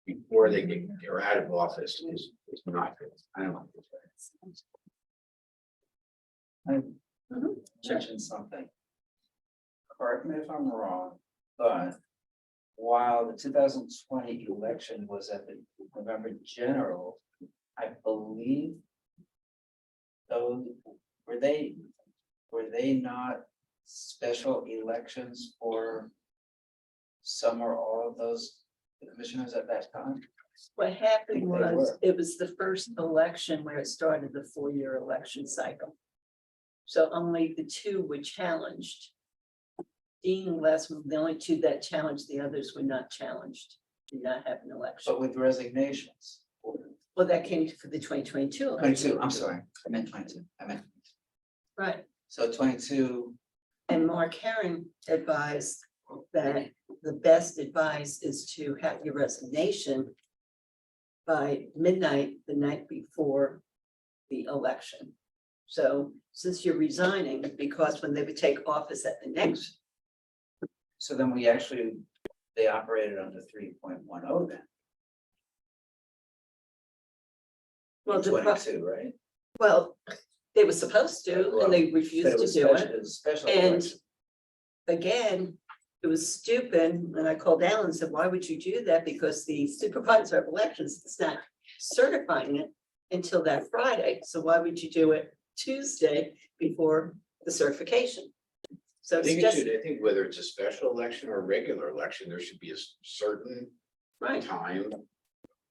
D: before they're out of office is not good. I don't know.
F: Mention something. Correct me if I'm wrong, but while the 2020 election was at the November general, I believe those were they not special elections for some or all of those commissioners at that time?
A: What happened
F: They
A: was,
F: were.
A: it was the first election where it started the 4-year election cycle. So only the 2 were challenged. Dean and Les were the only 2 that challenged, the others were not challenged, did not have an election.
F: But with resignations.
A: Well, that came for the 2022 election.
F: 22, I'm sorry, I meant 22,
A: Right,
F: so 22,
A: and Mark Herron advised that the best advice is to have your resignation by midnight, the night before the election. So since you're resigning, because when they would take office at the next,
F: so then they operated under 3.10 then.
A: well, the, pro-
F: 22, right?
A: well, they were supposed to, and they
F: But
A: refused
F: it
A: to
F: was
A: do
F: special-
A: it.
F: it was special
A: And
F: election.
A: again, it was stupid, and I called Alan and said, why would you do that? Because the supervisor of elections is not certifying it until that Friday, so why would you do it Tuesday before the certification? So
D: I
A: it's
D: think it
A: just,
D: should, I think whether it's a special election or a regular election, there should be a certain
A: right,
D: time.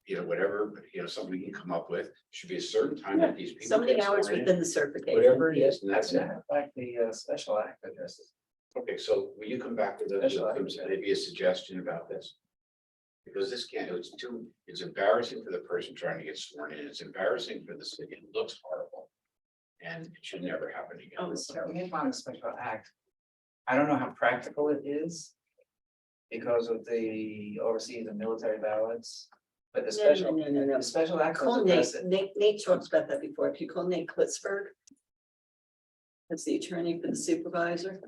D: You know, whatever, something we can come up with, should be a certain time that these people.
A: so many
D: get
A: hours
D: sworn in,
A: within the certification.
D: Whatever it is, and that's it.
F: Like the special act addresses.
D: Okay, so will you come back with maybe a suggestion about this? Because this it's embarrassing for the person trying to get sworn in, it's embarrassing for the city, it looks horrible. And it should never happen again.
A: Oh, it's terrible.
F: We found a special act. I don't know how practical it is. Because of the overseas and military ballots, but the special,
A: No.
F: the special act.
A: Call
F: does
A: Nate,
F: address it.
A: Nate talks about that before, if you call Nate Klitzberg. That's the attorney for the supervisor,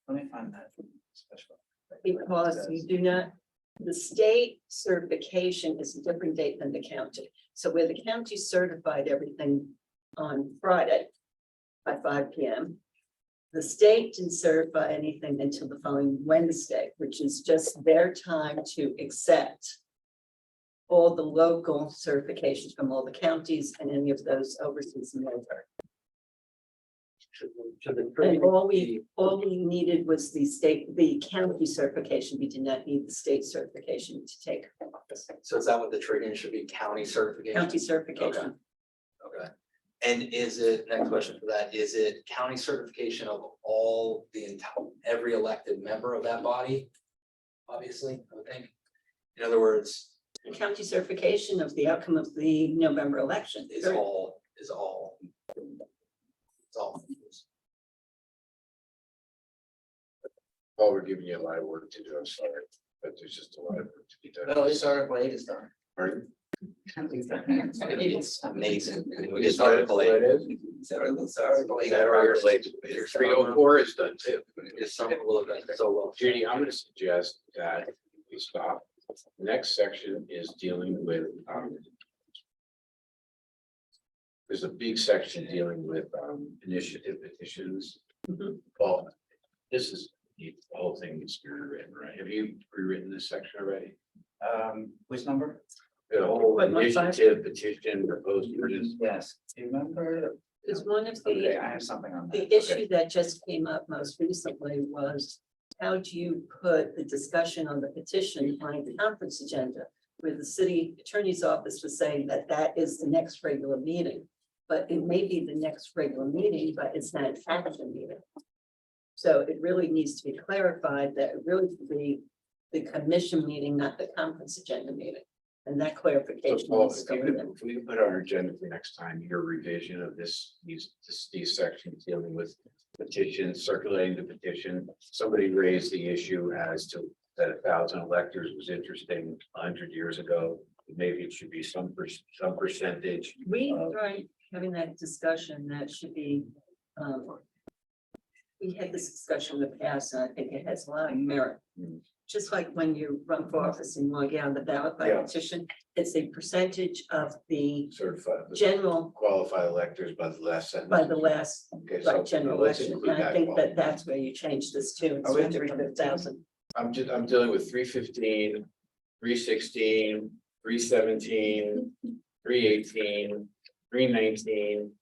F: Let me find that. Special.
A: because you do not, the state certification is a different date than the county. So where the county certified everything on Friday by 5 p.m. The state didn't certify anything until the following Wednesday, which is just their time to accept all the local certifications from all the counties and any of those overseas military. And all we needed was the county certification. We did not need the state certification to take office.
E: So is that what the trade-in should be, county certification?
A: County certification.
E: Okay. And is it, next question for that, is it county certification of all every elected member of that body? Obviously, I would think. In other words,
A: The county certification of the outcome of the November election.
E: is all. It's all.
D: Paul, we're giving you a lot of work to do, I'm sorry, but there's just a lot of work to be done.
F: No, this Article 8 is done.
D: Pardon?
E: It's amazing.
D: Is that Article 8 is?
F: It's Article 8.
D: Is that Article 8? 304 is done too.
E: It's some will have done so well.
D: Judy, I'm gonna suggest that we stop. Next section is dealing with, there's a big section dealing with, initiative petitions.
A: Mhm.
D: Well, this is, the whole thing needs to be rewritten, right? Have you rewritten this section already?
F: Which number?
D: The whole
A: 1.15?
D: initiative petition proposed ordinance.
F: Yes, do you remember?
A: Is one of
F: Okay,
A: the,
F: I have something on that.
A: the issue that just came up most recently was how do you put the discussion on the petition on the conference agenda? Where the city attorney's office was saying that that is the next regular meeting. But it may be the next regular meeting, but it's not an action meeting. So it really needs to be clarified that it really should be the commission meeting, not the conference agenda meeting. And that
D: So
A: clarification
D: Paul,
A: is
D: if
A: going in.
D: we could put on our agenda for next time, your revision of these sections dealing with petitions, circulating the petition. Somebody raised the issue as to that 1,000 electors was interesting 100 years ago. Maybe it should be some percentage.
A: We tried having that discussion, that should be, we had this discussion in the past, and I think it has a lot of merit.
D: Mm.
A: Just like when you run for office and you want to get on the ballot by
D: Yeah.
A: petition, it's a percentage of the
D: Certified,
A: general
D: qualified electors by the last sentence.
A: by the last,
D: Okay, so
A: right, general
D: let's
A: election.
D: include
A: And I
D: that
A: think that
D: qualified.
A: that's where you change this to,
F: Are we
A: it's
F: at
A: 300,000.
D: I'm dealing with 315, 316, 317, 318, 319,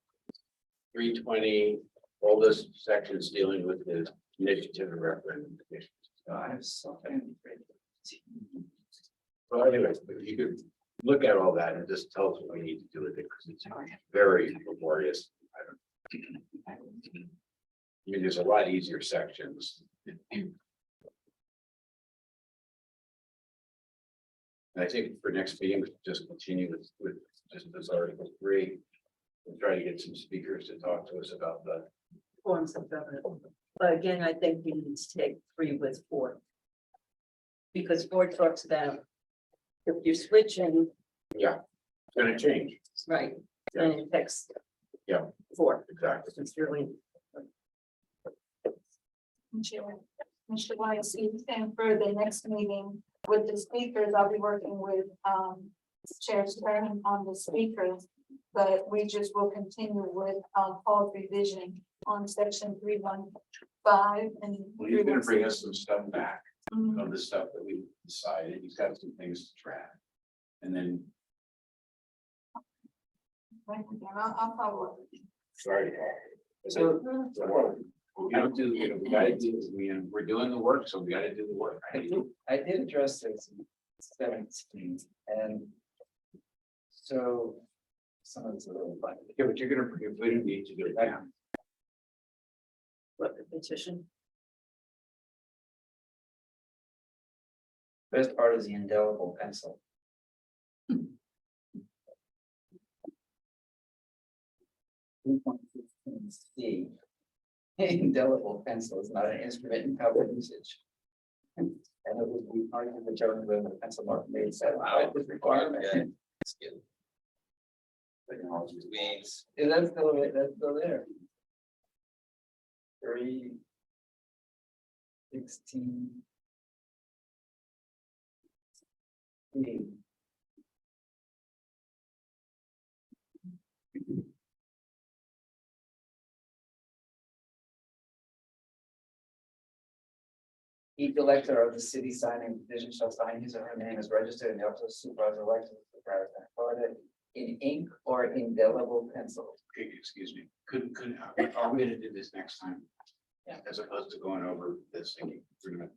D: 320, all those sections dealing with the initiative and referendum.
F: I have something.
D: Well, anyway, if you could look at all that and just tell us what we need to do with it, because it's very laborious. I mean, there's a lot easier sections. And I think for next meeting, we should just continue with just this Article 3. And try to get some speakers to talk to us about the.
A: Forms of government. But again, I think we need to take 3 with 4. Because 4 talks about if you're switching,
D: It's gonna change.
A: right, then it affects.
D: Yeah.
A: 4,
D: Exactly.
A: it's really.
H: Mr. Weiss, and for the next meeting with the speakers, I'll be working with Chair Stern on the speakers. But we just will continue with Paul's revision on section 315 and.
D: Well, he's gonna bring us some stuff back
H: Mhm.
D: of the stuff that we decided. He's got some things to track. And then,
H: Right, and I'll follow up.
D: sorry.
F: So,
D: We don't do, we gotta do, we're doing the work, so we gotta do the work.
F: I did address this in 17 and so some of it's a little funny.
D: Yeah, but you're gonna need to do it now.
A: What the petition?
F: Best part is the indelible pencil. C. Indelible pencil is not an instrument in public usage. And it would be hard to determine whether the pencil mark made said this requirement.
E: Technology means.
F: Yeah, that's still there. 3:16. Each elector of the city signing petition shall sign his or her name as registered in the office of supervisor election in ink or indelible pencil.
D: Okay, excuse me, are we gonna do this next time? Yeah. As opposed to going over this thing. We're gonna-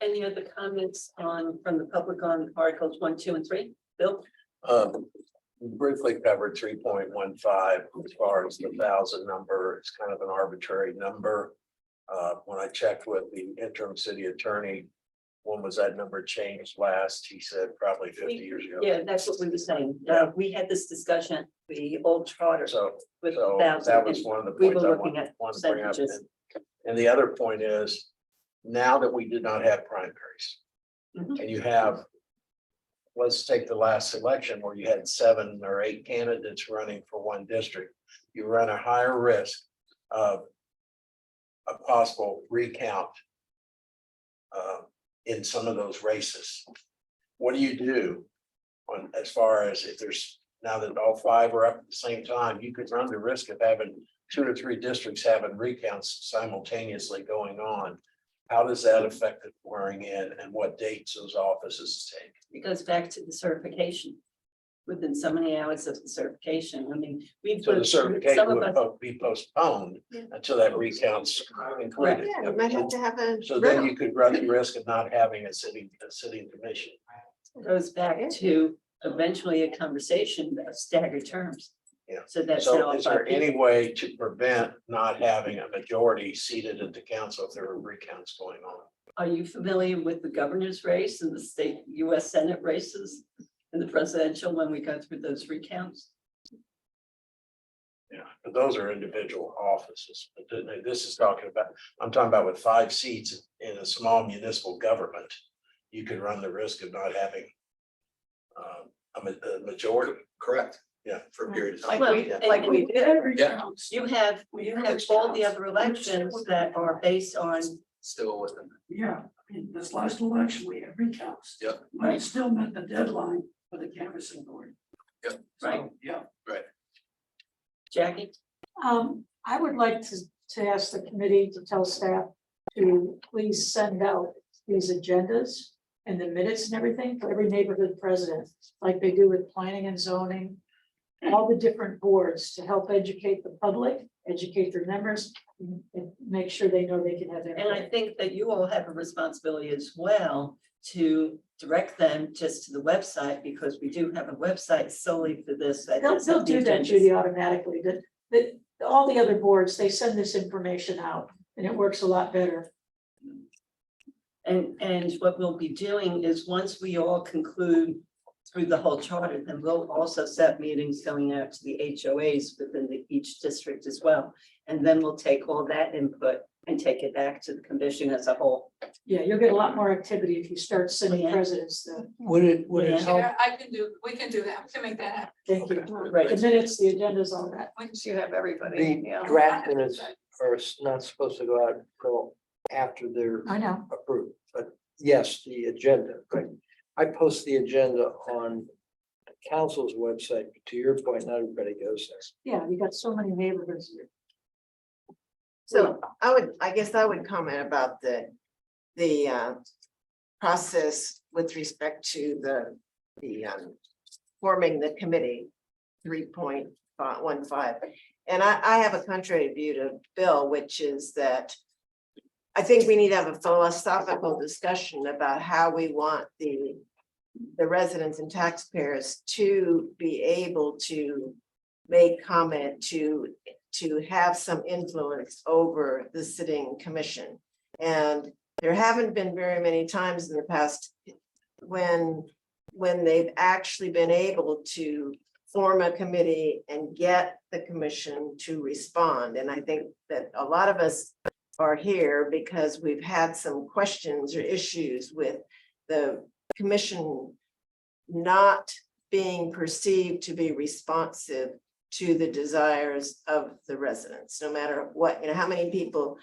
A: Any other comments from the public on Articles 1, 2, and 3? Bill?
G: We briefly covered 3.15 as far as the 1,000 number. It's kind of an arbitrary number. When I checked with the interim city attorney, when was that number changed last? He said probably 50 years ago.
A: Yeah, that's what we were saying. We had this discussion, the old charter
G: So
A: with
G: So
A: 1,000.
G: that was one of the
A: We
G: points
A: were
G: I
A: looking at
G: wanted to bring up.
A: percentages.
G: And the other point is, now that we did not have primaries.
A: Mhm.
G: And you have, let's take the last election where you had 7 or 8 candidates running for one district. You run a higher risk of a possible recount in some of those races. What do you do on, as far as if there's, now that all 5 are up at the same time, you could run the risk of having 2 or 3 districts having recounts simultaneously going on. How does that affect the swearing in and what dates those offices take?
A: It goes back to the certification. Within so many hours of the certification, I mean, we've.
G: So the
A: put-
G: certification
A: some of
G: would
A: us-
G: be postponed until that recounts included.
J: Yeah, we might have to have a.
G: So then you could run the risk of not having a city commission.
A: Goes back to eventually a conversation of staggered terms.
G: Yeah.
A: So that's.
G: So
A: how
G: is there any way to prevent not having a majority seated at the council if there are recounts going on?
A: Are you familiar with the governor's race and the state US Senate races? And the presidential when we go through those recounts?
G: Yeah, but those are individual offices. But this is talking about, I'm talking about with 5 seats in a small municipal government. You could run the risk of not having a majority.
E: Correct.
G: Yeah.
E: For a period of
A: Like
E: time.
A: we did.
I: Every
E: Yeah.
I: counts.
A: You have all the other elections that are based on,
E: Still with them.
I: Yeah, I mean, this last election, we had recounts.
E: Yep.
I: But it still met the deadline for the canvassing board.
E: Yep.
A: Right.
I: So, yeah.
A: Jackie,
H: I would like to ask the committee to tell staff to please send out these agendas
L: and the minutes and everything for every neighborhood president, like they do with planning and zoning. All the different boards to help educate the public, educate their members, and make sure they know they can have
A: And I
L: input.
A: think that you all have a responsibility as well to direct them just to the website, because we do have a website solely for this.
L: They'll do that, Judy, automatically, that all the other boards, they send this information out, and it works a lot better.
A: And what we'll be doing is, once we all conclude through the whole charter, then we'll also set meetings going out to the HOAs within each district as well. And then we'll take all that input and take it back to the commission as a whole.
L: Yeah, you'll get a lot more activity if you start sending
A: Yeah.
L: presidents the,
G: Would it help?
H: Yeah, I can do, we can do that, we can make that happen.
L: thank you.
A: Right.
L: The minutes, the agendas, all that.
J: Once you have everybody,
G: The
J: yeah.
G: draft minutes are not supposed to go out until after they're
L: I know.
G: approved, but yes, the agenda, right? I post the agenda on the council's website, but to your point, not everybody goes there.
L: Yeah, you got so many neighborhoods.
M: So I guess I would comment about the process with respect to the forming the committee 3.15. And I have a contrary view to Bill, which is that I think we need to have a philosophical discussion about how we want the residents and taxpayers to be able to make comment, to have some influence over the sitting commission. And there haven't been very many times in the past when they've actually been able to form a committee and get the commission to respond. And I think that a lot of us are here because we've had some questions or issues with the commission not being perceived to be responsive to the desires of the residents, no matter what, how many people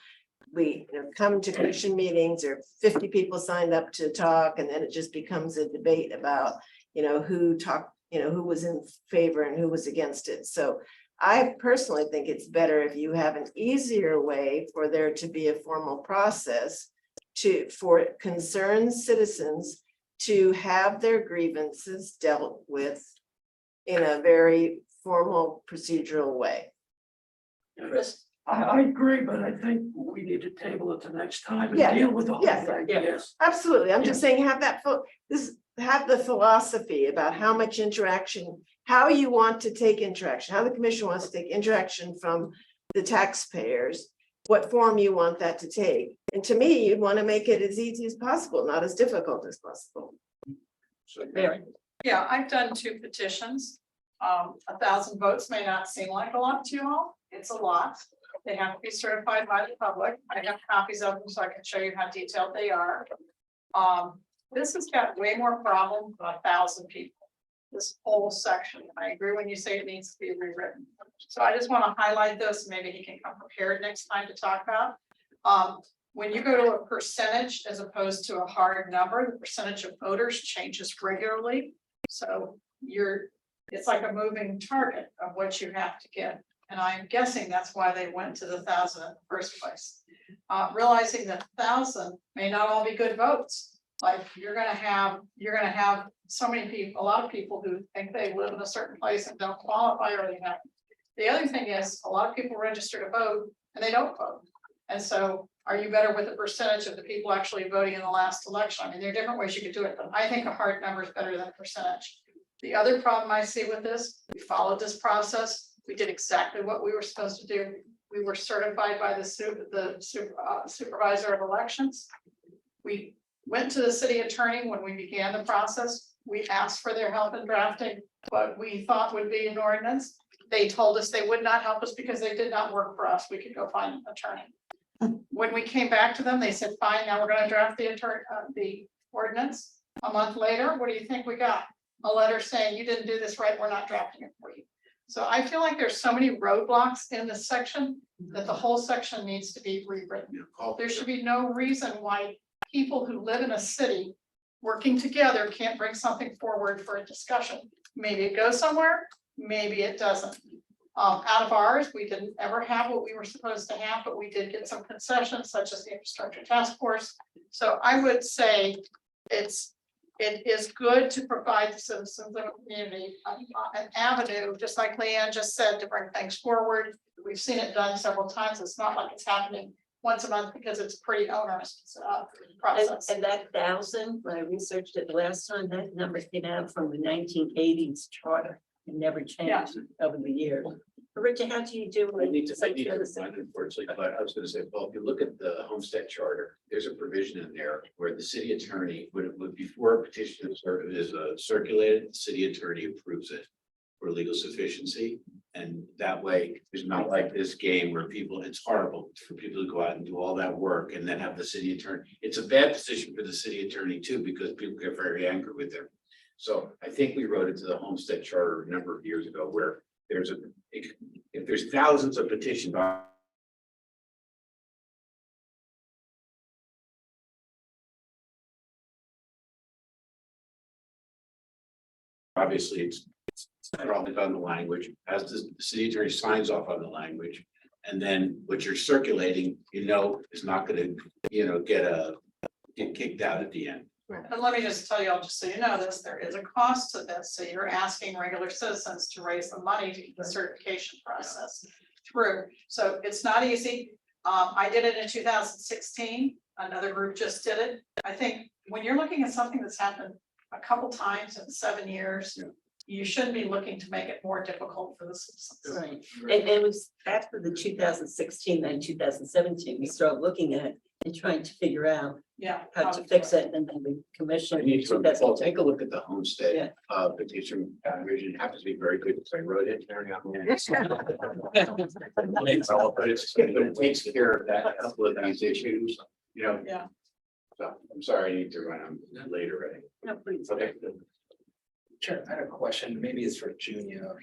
M: we come to commission meetings, or 50 people signed up to talk, and then it just becomes a debate about, who talked, who was in favor and who was against it. So I personally think it's better if you have an easier way for there to be a formal process for concerned citizens to have their grievances dealt with in a very formal procedural way.
A: Chris?
I: I agree, but I think we need to table it the next time and
M: Yeah,
I: deal with the whole
M: yeah,
I: thing,
A: yeah.
I: yes.
M: Absolutely. I'm just saying have the philosophy about how much interaction, how you want to take interaction, how the commission wants to take interaction from the taxpayers, what form you want that to take. And to me, you'd want to make it as easy as possible, not as difficult as possible.
A: Mary?
H: Yeah, I've done 2 petitions. 1,000 votes may not seem like a lot to you all. It's a lot. They have to be certified by the public. I have copies of them so I can show you how detailed they are. This has got way more problems than 1,000 people. This whole section. I agree when you say it needs to be rewritten. So I just want to highlight this. Maybe he can come prepared next time to talk about. When you go to a percentage as opposed to a hard number, the percentage of voters changes regularly. So it's like a moving target of what you have to get. And I'm guessing that's why they went to the 1,000 in the first place. Realizing that 1,000 may not all be good votes. Like you're gonna have so many people, a lot of people who think they live in a certain place and don't qualify, or they have. The other thing is, a lot of people register to vote and they don't vote. And so are you better with the percentage of the people actually voting in the last election? I mean, there are different ways you could do it, but I think a hard number is better than a percentage. The other problem I see with this, we followed this process. We did exactly what we were supposed to do. We were certified by the supervisor of elections. We went to the city attorney when we began the process. We asked for their help in drafting what we thought would be an ordinance. They told us they would not help us because they did not work for us. We could go find an attorney. When we came back to them, they said, fine, now we're going to draft the ordinance. A month later, what do you think we got? A letter saying you didn't do this right, we're not drafting it for you. So I feel like there's so many roadblocks in this section that the whole section needs to be rewritten. There should be no reason why people who live in a city working together can't bring something forward for a discussion. Maybe it goes somewhere, maybe it doesn't. Out of ours, we didn't ever have what we were supposed to have, but we did get some concessions such as the infrastructure task force. So I would say it's
N: it is good to provide the citizens of the community an avenue, just like Leanne just said, to bring things forward. We've seen it done several times. It's not like it's happening once a month because it's pretty onerous process.
A: And that 1,000, when I researched it the last time, that number came out from the 1980s charter. It never changed over the years. But Richard, how do you do?
D: I need to remind unfortunately, but I was gonna say, well, if you look at the homestead charter, there's a provision in there where the city attorney would before a petition is circulated, the city attorney approves it for legal sufficiency. And that way, there's not like this game where people, it's horrible for people to go out and do all that work and then have the city attorney. It's a bad position for the city attorney too, because people get very angry with them. So I think we wrote it to the homestead charter a number of years ago where there's if there's thousands of petitions. Obviously, it's probably on the language, as the city attorney signs off on the language. And then what you're circulating, is not gonna, get kicked out at the end.
N: And let me just tell you all, just so you know this, there is a cost to this. So you're asking regular citizens to raise the money to get the certification process through. So it's not easy. I did it in 2016. Another group just did it. I think when you're looking at something that's happened a couple times in 7 years, you shouldn't be looking to make it more difficult for the citizens.
A: Right, and it was after the 2016 and 2017, we started looking at it and trying to figure out
N: Yeah.
A: how to fix it, and then the commission.
D: I need to, well, take a look at the homestead,
A: Yeah.
D: petition, revision happens to be very good, because I wrote it. But it takes care of that, a couple of these issues,
N: Yeah.
D: So I'm sorry, I need to run, I'm late already.
A: No, please.
D: Okay.
E: Sure, I had a question, maybe it's for Junia.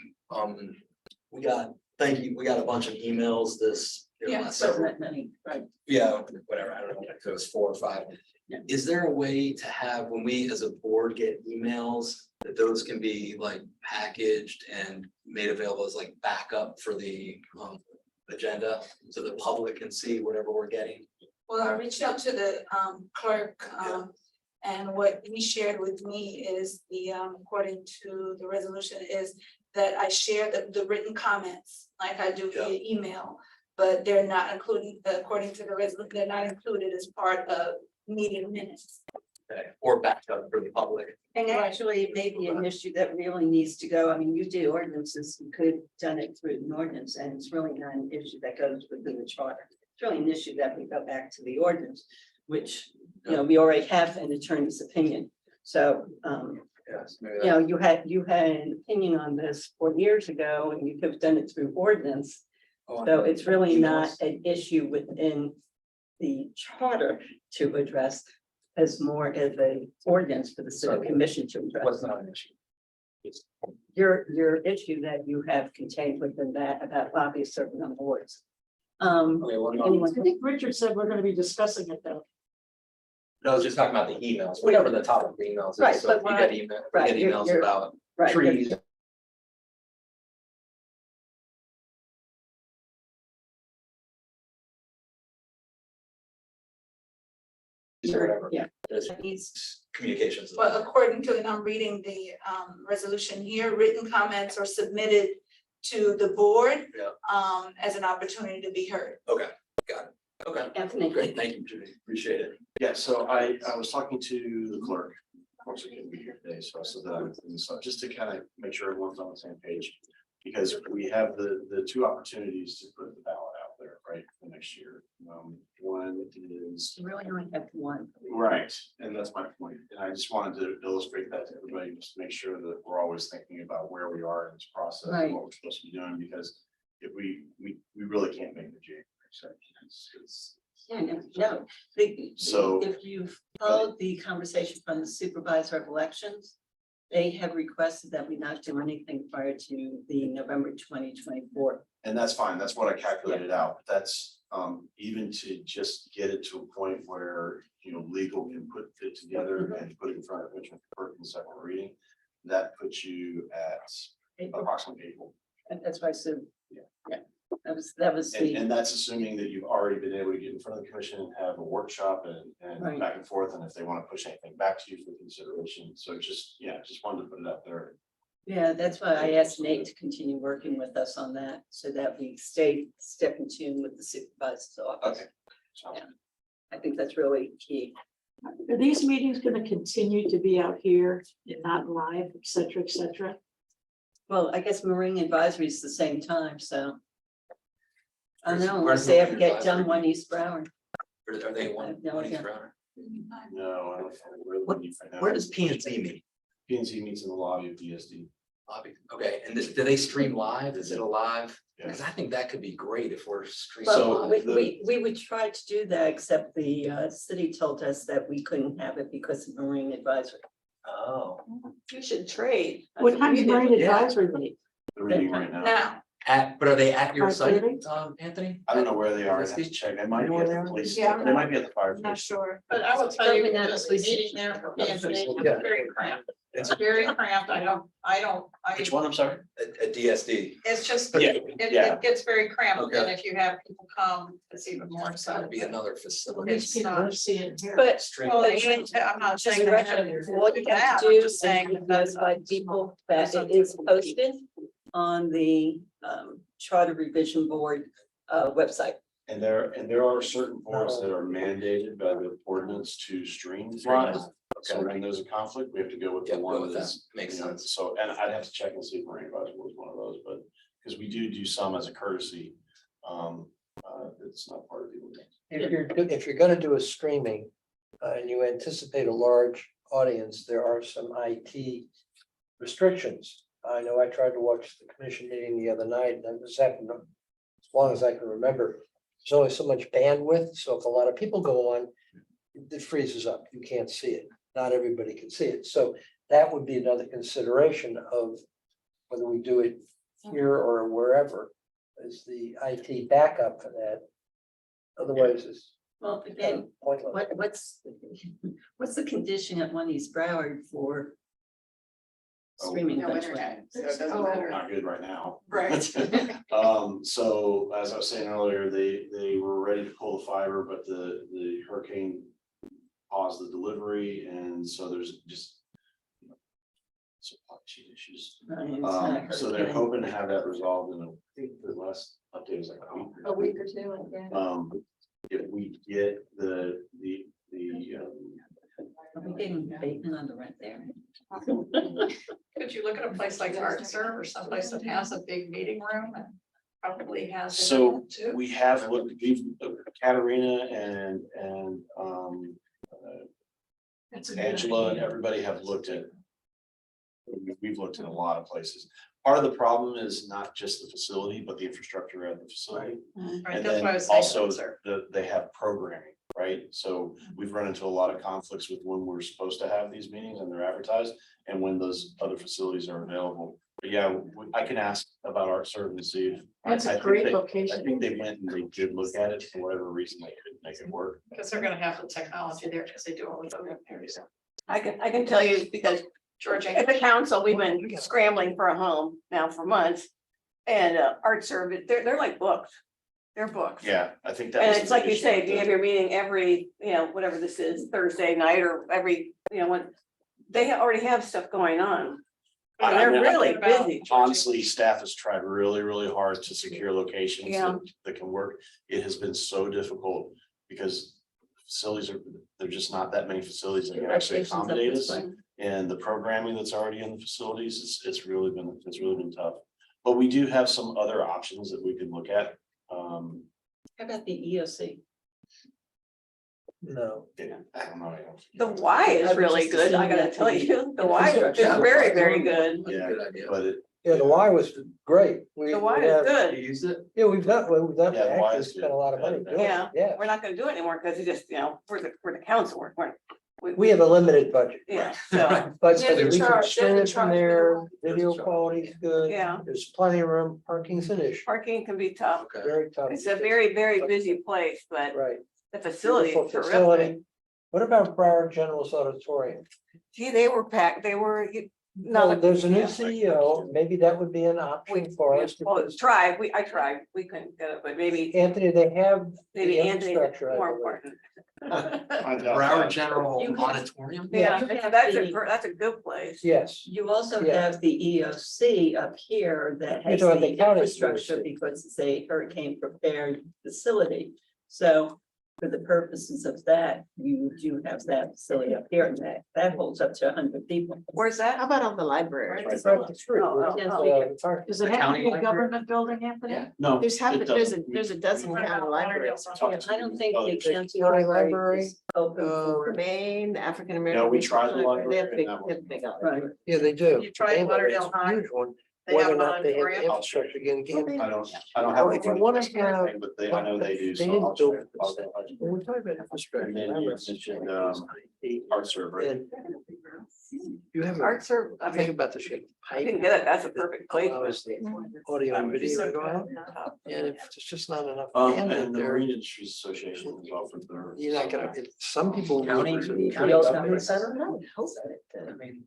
E: Thank you, we got a bunch of emails this.
N: Yeah,
E: last
A: Wasn't
E: several-
A: that many, right?
E: Yeah, whatever, I don't know if it was 4 or 5. Is there a way to have, when we as a board get emails, that those can be like packaged and made available as like backup for the agenda? So the public can see whatever we're getting?
H: Well, I reached out to the clerk, and what he shared with me is according to the resolution, is that I share the written comments like I do via email, but they're not including, according to the resolution, they're not included as part of meeting minutes.
E: Okay, or backup for the public?
A: And actually, it may be an issue that really needs to go. I mean, you do ordinances, you could have done it through an ordinance, and it's really not an issue that goes within the charter. It's really an issue that we go back to the ordinance, which, we already have an attorney's opinion. So,
E: Yes.
A: you had an opinion on this 4 years ago, and you could have done it through ordinance. So it's really not an issue within the charter to address, as more as a ordinance for the city commission to address.
E: What's not an issue?
A: Your issue that you have contained within that about lobbyists serving on boards.
E: Okay, what about-
A: Anyone?
L: I think Richard said we're gonna be discussing it though.
E: No, I was just talking about the emails, whatever the topic of the emails
A: Right,
E: is, so
A: but
E: if you
A: why-
E: get email, we
A: right,
E: get emails
A: you're-
E: about
A: Right,
E: trees. Or whatever.
A: Yeah.
E: There's communications.
H: But according to, and I'm reading the resolution here, written comments are submitted to the board as an opportunity to be heard.
E: Okay, got it. Okay,
A: Anthony.
E: great, thank you, Judy, appreciate it.
K: Yeah, so I was talking to the clerk, of course, I couldn't be here today, so I said that I would clean this up, just to kind of make sure everyone's on the same page. Because we have the 2 opportunities to put the ballot out there, right, for next year. One is.
A: You really only have one.
K: Right, and that's my point, and I just wanted to illustrate that to everybody, just to make sure that we're always thinking about where we are in this process,
A: Right.
K: and what we're supposed to be doing, because if we really can't make the January second.
A: Yeah, no.
K: So-
A: If you've followed the conversation from the supervisor of elections, they have requested that we not do anything prior to the November 2024.
K: And that's fine, that's what I calculated out, but that's even to just get it to a point where, legal can put it together and put it in front of Commissioner Perkins second reading. That puts you at
A: April.
K: approximately April.
A: And that's why I said, That was the,
K: And that's assuming that you've already been able to get in front of the commission and have a workshop and
A: Right.
K: back and forth, and if they want to push anything back to you for consideration. So just wanted to put it out there.
A: yeah, that's why I asked Nate to continue working with us on that, so that we step in tune with the supervisor's office.
K: Okay.
A: Yeah. I think that's really key.
L: Are these meetings gonna continue to be out here and not live, et cetera, et cetera?
A: Well, I guess Marine Advisory is the same time, so. I don't know,
E: Where's
A: unless they ever
E: Marine
A: get done
E: Advisory?
A: one East Broward.
E: Or are they one?
A: No
E: one each
A: idea.
E: round?
K: No, I don't know where the
E: What-
K: meeting right now.
E: Where does P and Z meet?
K: P and Z meets in the lobby of DSD.
E: Lobby. Okay, and do they stream live? Is it a live?
K: Yeah.
E: Because I think that could be great if we're streaming.
A: Well,
E: live.
A: we would try to do that, except the city told us that we couldn't have it because of Marine Advisory.
E: Oh,
J: You should trade.
L: What time's Marine
E: Yeah.
L: Advisory meet?
K: They're meeting right now.
N: Now,
E: but are they at your site,
L: 5:30?
E: Anthony?
K: I don't know where they are. I have to check. They might be at the police. They might be at the fire
H: I'm not
K: station.
H: sure.
N: but I will tell you,
A: Certainly not
N: this
A: the police
N: meeting there for P and Z is
E: Yeah.
N: very cramped.
E: It's
N: It's very cramped. I
K: Which one, I'm sorry?
E: at DSD.
N: it's just,
K: Yeah,
N: it gets very cramped, and
E: Okay.
N: if you have people come, it's even more
E: It's
N: so.
E: gotta be another
L: Well,
E: facility.
L: these people are seeing here.
A: But
E: Stream.
N: Well, I'm not
A: just
N: saying that.
A: what you have to
N: I'm
A: do
N: just
A: is
N: saying that that's
A: notify people that it is posted on the Charter Revision Board website.
K: And there are certain boards that are mandated by the ordinance to stream live. So when there's a conflict, we have to go with
E: Yeah,
K: the
E: go
K: one
E: with
K: that's.
E: that. Makes
K: you know,
E: sense.
K: So, and I'd have to check and see if Marine Advisory was one of those, but, because we do some as a courtesy. It's not part of the ordinance.
B: If you're gonna do a streaming, and you anticipate a large audience, there are some IT restrictions. I know I tried to watch the commission meeting the other night, and that was happening as long as I can remember. There's only so much bandwidth, so if a lot of people go on, it freezes up, you can't see it. Not everybody can see it, so that would be another consideration of whether we do it here or wherever, is the IT backup for that. Otherwise, it's
A: Well,
B: kind
A: again,
B: of pointless.
A: what's the condition at One East Broward for streaming?
N: No
A: eventually?
N: internet, so it doesn't matter.
K: Not good right now.
N: Right.
K: So as I was saying earlier, they were ready to pull the fiber, but the hurricane paused the delivery, and so there's just. Supply chain issues. So they're hoping to have that resolved in I think the last update was like
H: A week or two, I guess.
K: If we get the.
A: Are we getting abatement on the rent there?
N: Could you look at a place like ArtServe or someplace that has a big meeting room and probably has.
K: So
N: internet too?
K: we have looked, Katarina and
L: That's a good
K: Angela and
L: idea.
K: everybody have looked at. We've looked at a lot of places. Part of the problem is not just the facility, but the infrastructure at the facility.
N: Right,
K: And
N: that's
K: then
N: what I was saying.
K: also
N: ArtServe.
K: they have programming, right? So we've run into a lot of conflicts with when we're supposed to have these meetings and they're advertised and when those other facilities are available. But yeah, I can ask about ArtServe and see. if-
L: That's
K: I
L: a
K: think
L: great
K: they- I
L: location.
K: think they went and they did look at it for whatever reason they couldn't make it work.
N: Because they're gonna have the technology there because they do all the other areas.
J: I can tell you because
N: Georgia.
J: at the council, we've been scrambling for a home now for months. And ArtServe, they're like books. They're books.
K: Yeah, I think that.
J: And
K: was
J: it's
K: the
J: like you
K: issue
J: say,
K: with
J: if you
K: the-
J: have your meeting every, whatever this is, Thursday night or every, when. They already have stuff going on.
K: I-
J: They're
K: I mean,
J: really busy.
K: Honestly, staff has tried really, really hard to secure locations
J: Yeah.
K: that can work. It has been so difficult because facilities there are just not that many facilities that can actually
A: Locations up
K: accommodate
A: this
K: us.
A: way.
K: And the programming that's already in the facilities, it's really been tough. But we do have some other options that we can look at.
A: How about the EOC?
B: No.
K: I don't know.
J: The Y
A: I
J: is
A: was
J: really
A: just
J: good, I
A: assuming
J: gotta
A: that
J: tell
A: the
J: you, the Y is
E: infrastructure-
J: very, very good.
E: That's a good idea.
K: But
B: Yeah, the Y was great. We
J: The Y
B: we
J: is
B: have-
E: You
J: good,
E: used it?
B: Yeah, we've done,
K: Yeah, the Y
B: actually
K: is
B: spent a
K: good.
B: lot of money doing it,
J: Yeah.
B: yeah.
J: we're not gonna do it anymore because it just, we're the council,
B: We have a limited budget.
J: yeah, so,
B: But
H: You have to
B: we can
H: charge-
B: stream
H: you have
B: it
H: to
B: from
H: charge
B: there,
H: people.
B: video quality is good.
J: Yeah.
B: There's plenty of room, parking's an issue,
J: parking can be tough.
E: Okay.
B: very tough.
J: It's a very, very busy place, but
B: Right.
J: the facility
B: Beautiful
J: is terrific.
B: facility. What about Broward General's Auditorium?
J: Gee, they were packed,
B: Well, there's a new CEO, maybe that would be an option for us.
J: Well,
B: because
J: tried, I tried, we couldn't get it, but maybe,
B: Anthony, they have
J: maybe
B: the
J: Anthony,
B: infrastructure. I
J: more
B: believe.
J: important.
G: Broward General
A: You-
G: Auditorium.
J: Yeah,
A: You have
J: that's
A: the-
J: a good place.
B: Yes,
A: You also
B: Yeah.
A: have the EOC up here that
B: You're
A: has
B: talking
A: the
B: the county
A: infrastructure
B: EOC.
A: because it's a hurricane prepared facility. So for the purposes of that, you do have that facility up here and that holds up to 100 people.
J: Where's that?
M: How about on the library?
B: right across the street.
J: Oh, oh,
B: It's,
J: oh.
B: fire-
L: Does it have to
G: county
L: be a
G: library?
L: government building, Anthony?
G: Yeah.
K: No.
M: There's
K: it doesn't.
M: there's a dozen county libraries.
A: I don't think the county
B: County
A: library
B: library,
A: is open for.
M: Maine, African American.
K: Yeah, we tried the
M: They have
K: library
M: big,
K: and that
M: they have big
A: Right.
M: library.
B: Yeah, they do.
N: You tried
B: They have a
N: Lauderdale High?
B: Huge one,
N: They
B: whether
N: have
B: or not they have the
N: auditorium.
B: infrastructure again.
K: I don't have.
B: Well,
K: a
B: if you wanna
K: front desk or
B: have-
K: anything, But they, I know they do.
B: They
K: so
B: didn't
K: I'll
B: build
K: check.
B: this thing. When we talk about infrastructure.
K: And then you mentioned, Art server.
B: And you have,
J: Art serve, I
B: think
J: mean,
B: about the shape.
J: I didn't get it, that's a perfect place.
B: Allows the audio and video to go out, and if there's just not enough
K: And
B: bandwidth
K: the
B: there,
K: Marine Industries Association is offered their.
B: you're not gonna, some people.
E: County-
B: You
E: county
B: know,
E: government
A: center?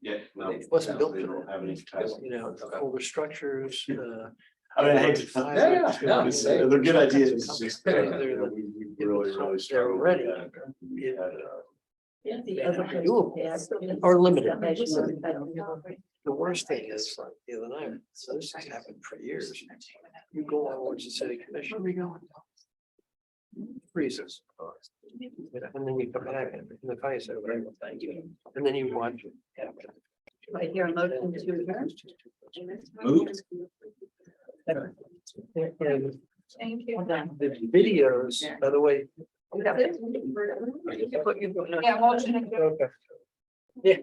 K: Yeah, no.
B: It wasn't built
K: They
B: for
K: don't
B: that.
K: have any capacity.
B: You know, older structures,
K: I mean, I hate to.
B: Yeah,
E: no, I'm saying-
K: They're good ideas, it's just,
B: They're-
K: you know, we really struggle. with
B: ready.
K: that. We had,
A: Yeah, the other.
B: Doable.
A: Yeah.
B: Or limited.
A: I don't know.
B: The worst thing is, like, the other night, so this has happened for years. You go on, watch the city commission. Where we going? Freezes. And then you come back and the fire said, "Whatever, thank you." And then you watch it. happen.
A: I hear a motion to adjourn.
E: Moved.
B: And
H: Thank you.
B: the videos, by the way.
H: Yeah, motion.
B: Okay. Yeah.